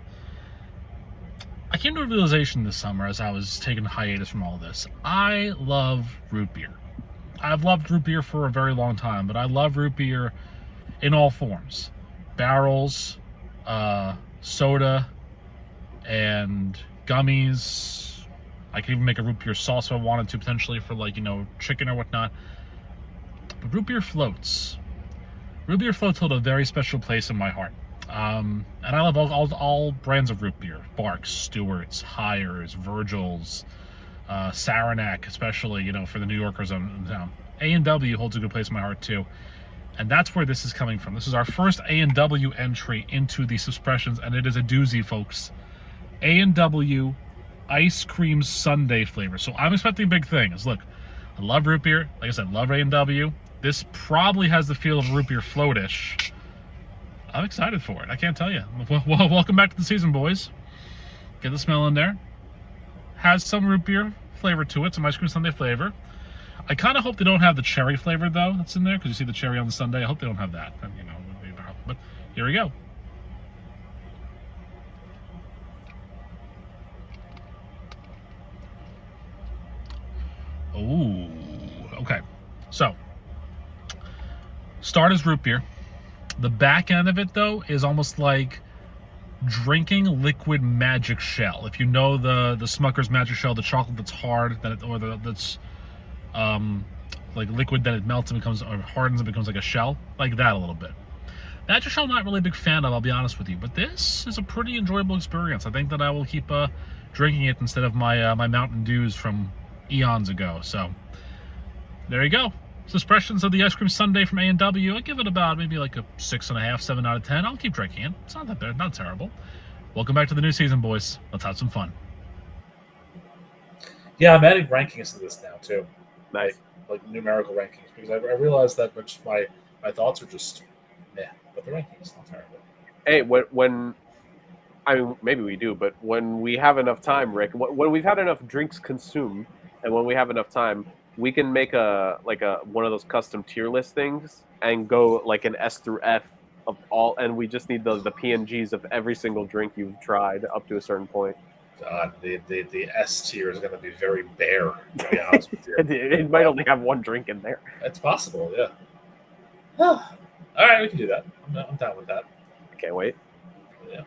I came to a realization this summer as I was taking a hiatus from all this. I love root beer. I've loved root beer for a very long time, but I love root beer in all forms. Barrels, soda, and gummies. I could even make a root beer sauce if I wanted to, potentially, for chicken or whatnot. But root beer floats. Root beer floats hold a very special place in my heart. And I love all brands of root beer. Barks, Stewart's, Hires, Virgil's, Saranac, especially, for the New Yorkers in town. A&W holds a good place in my heart, too. And that's where this is coming from. This is our first A&W entry into the Suppressions, and it is a doozy, folks. A&W ice cream sundae flavor. So I'm expecting big things. Look, I love root beer. Like I said, love A&W. This probably has the feel of root beer floatish. I'm excited for it. I can't tell you. Well, welcome back to the season, boys. Get the smell in there. Has some root beer flavor to it, some ice cream sundae flavor. I kind of hope they don't have the cherry flavor, though, that's in there, because you see the cherry on the sundae. I hope they don't have that. But here we go. Ooh, okay. So, start as root beer. The back end of it, though, is almost like drinking liquid magic shell. If you know the Smucker's magic shell, the chocolate that's hard, that's like liquid, then it melts and becomes, or hardens and becomes like a shell, like that a little bit. Magic shell, not really a big fan of, I'll be honest with you, but this is a pretty enjoyable experience. I think that I will keep drinking it instead of my my Mountain Dews from eons ago. So there you go. Suppressions of the ice cream sundae from A&W. I give it about maybe like a 6.5, 7 out of 10. I'll keep drinking it. It's not that bad, not terrible. Welcome back to the new season, boys. Let's have some fun. Yeah, I'm adding rankings to this now too. Nice. Like numerical rankings, because I realized that my thoughts are just meh, but the rankings not terrible. Hey, when I mean, maybe we do, but when we have enough time, Rick, when we've had enough drinks consumed, and when we have enough time, we can make a one of those custom tier list things and go like an S through F of all, and we just need the PNGs of every single drink you've tried up to a certain point. God, the S tier is going to be very bare, to be honest with you. It might only have one drink in there. It's possible, yeah. All right, we can do that. I'm down with that. I can't wait. Yeah.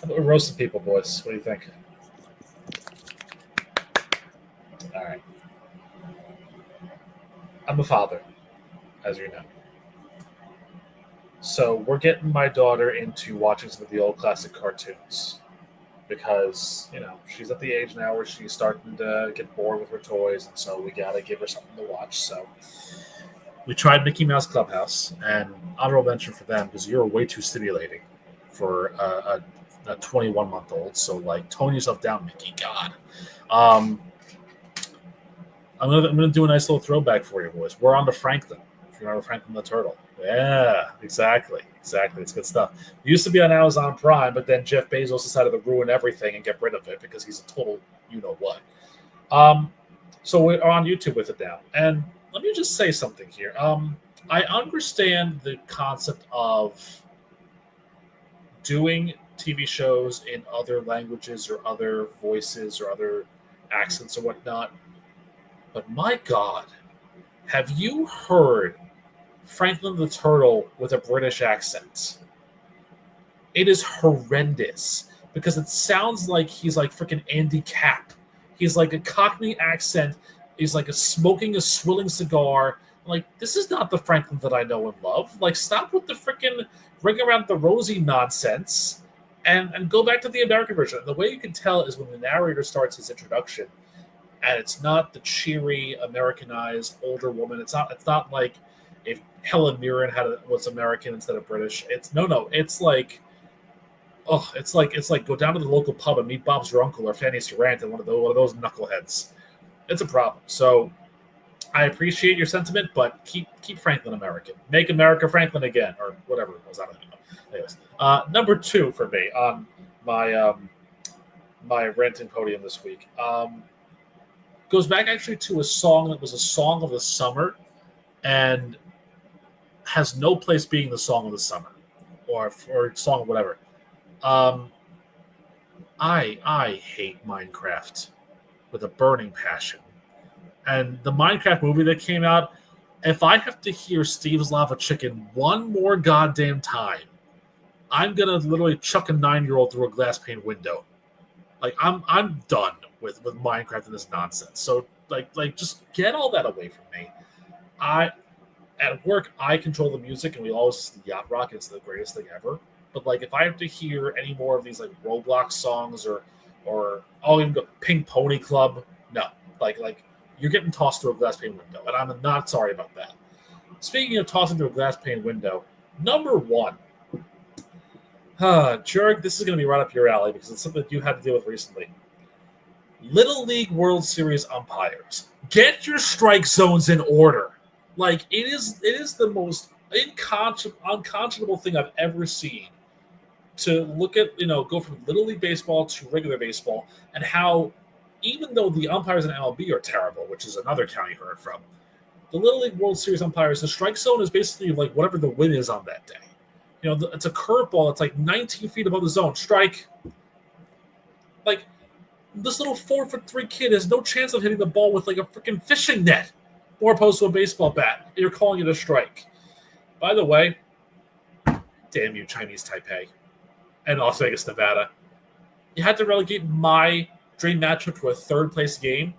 We're roasting people, boys. What do you think? All right. I'm a father, as you know. So we're getting my daughter into watching some of the old classic cartoons because, she's at the age now where she's starting to get bored with her toys, and so we got to give her something to watch. So we tried Mickey Mouse Clubhouse, and honorable mention for them because you're way too stimulating for a 21-month-old. So, tone yourself down, Mickey. God. I'm gonna do a nice little throwback for you, boys. We're on to Franklin. If you remember Franklin the Turtle. Yeah, exactly. It's good stuff. It used to be on Amazon Prime, but then Jeff Bezos decided to ruin everything and get rid of it because he's a total you-know-what. So we're on YouTube with it now. And let me just say something here. I understand the concept of doing TV shows in other languages or other voices or other accents or whatnot. But my God, have you heard Franklin the Turtle with a British accent? It is horrendous because it sounds like he's like freaking Andy Capp. He's like a Cockney accent. He's like smoking a swilling cigar. Like, this is not the Franklin that I know and love. Like, stop with the freaking ring around the rosy nonsense and go back to the American version. The way you can tell is when the narrator starts his introduction. And it's not the cheery, Americanized older woman. It's not like if Helen Mirren was American instead of British. It's like go down to the local pub and meet Bob's your uncle or Fanny Sarant and one of those knuckleheads. It's a problem. So I appreciate your sentiment, but keep Franklin American. Make America Franklin again, or whatever it was. I don't know. Anyways, number 2 for me on my my ranting podium this week. Goes back actually to a song that was a song of the summer and has no place being the song of the summer or song of whatever. I hate Minecraft with a burning passion. And the Minecraft movie that came out, if I have to hear Steve's Lava Chicken one more goddamn time, I'm gonna literally chuck a 9-year-old through a glass pane window. Like I'm done with Minecraft and this nonsense. So like just get all that away from me. At work I control the music and we always listen to Yacht Rock. It's the greatest thing ever. But like if I have to hear any more of these like Roblox songs or I'll even go Pink Pony Club, no. Like you're getting tossed through a glass pane window, and I'm not sorry about that. Speaking of tossing through a glass pane window, number 1. Jurg, this is going to be right up your alley because it's something that you had to deal with recently. Little League World Series umpires. Get your strike zones in order. Like, it is the most unconscionable thing I've ever seen to look at, go from Little League Baseball to regular baseball, and how, even though the umpires in MLB are terrible, which is another county you heard from, the Little League World Series umpires, the strike zone is basically like whatever the win is on that day. It's a curveball. It's like 19 feet above the zone. Strike. Like, this little 4'3" kid has no chance of hitting the ball with like a freaking fishing net, more opposed to a baseball bat. And you're calling it a strike. By the way, damn you, Chinese Taipei and Las Vegas, Nevada. You had to relegate my dream matchup to a third-place game.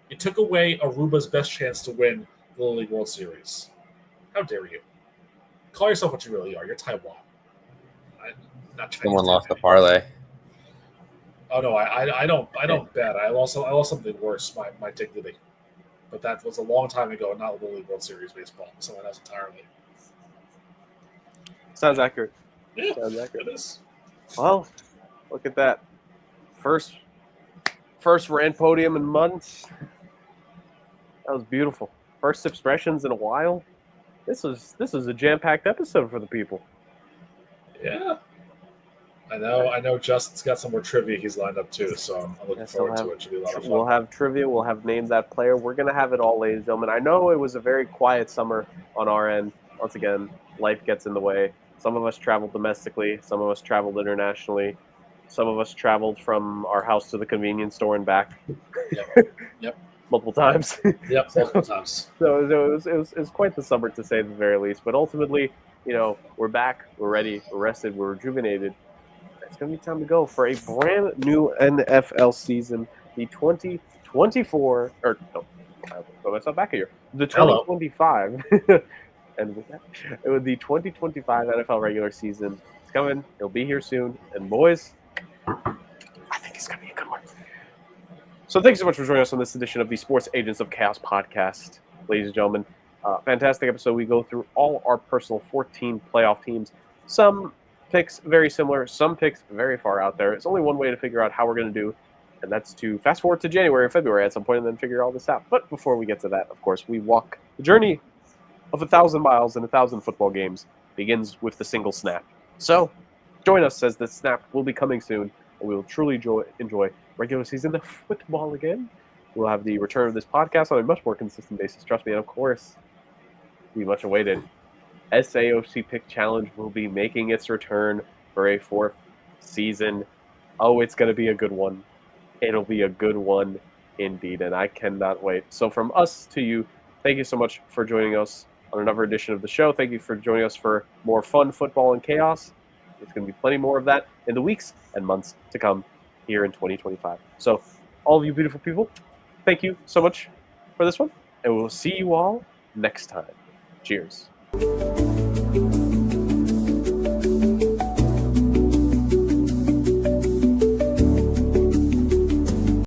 You took away Aruba's best chance to win the Little League World Series. How dare you? Call yourself what you really are. You're Taiwan. Not Chinese. Someone lost the parlay. Oh no, I don't bet. I lost something worse, my dignity. But that was a long time ago, not Little League World Series baseball. Someone else entirely. Sounds accurate. Yeah, Sounds accurate. it is. Well, look at that. First rant podium in months. That was beautiful. First expressions in a while. This was a jam-packed episode for the people. Yeah. I know Justin's got some more trivia he's lined up too, so I'm looking forward to it. It should be a lot of fun. We'll have trivia. We'll have named that player. We're going to have it all, ladies and gentlemen. I know it was a very quiet summer on our end. Once again, life gets in the way. Some of us traveled domestically. Some of us traveled internationally. Some of us traveled from our house to the convenience store and back. Yep. Multiple times. Yep, multiple times. So it was quite the summer, to say the very least. But ultimately, we're back. We're ready. We're rested. We're rejuvenated. It's going to be time to go for a brand new NFL season, the 2024, or no, I'll put myself back here, the 2025, and with that, with the 2025 NFL regular season, it's coming, it'll be here soon, and boys, I think it's going to be a good one. So thanks so much for joining us on this edition of the Sports Agents of Chaos podcast, ladies and gentlemen. Fantastic episode. We go through all our personal 14 playoff teams, some picks very similar, some picks very far out there. It's only one way to figure out how we're going to do, and that's to fast forward to January or February at some point and then figure all this out. But before we get to that, of course, we walk the journey of 1,000 miles and 1,000 football games begins with the single snap. So join us as the snap will be coming soon, and we will truly enjoy regular season of football again. We'll have the return of this podcast on a much more consistent basis, trust me, and of course, the much awaited SAOC Pick Challenge will be making its return for a 4th season. Oh, it's going to be a good one. It'll be a good one indeed, and I cannot wait. So from us to you, thank you so much for joining us on another edition of the show. Thank you for joining us for more fun football and chaos. There's going to be plenty more of that in the weeks and months to come here in 2025. So all of you beautiful people, thank you so much for this one, and we'll see you all next time. Cheers.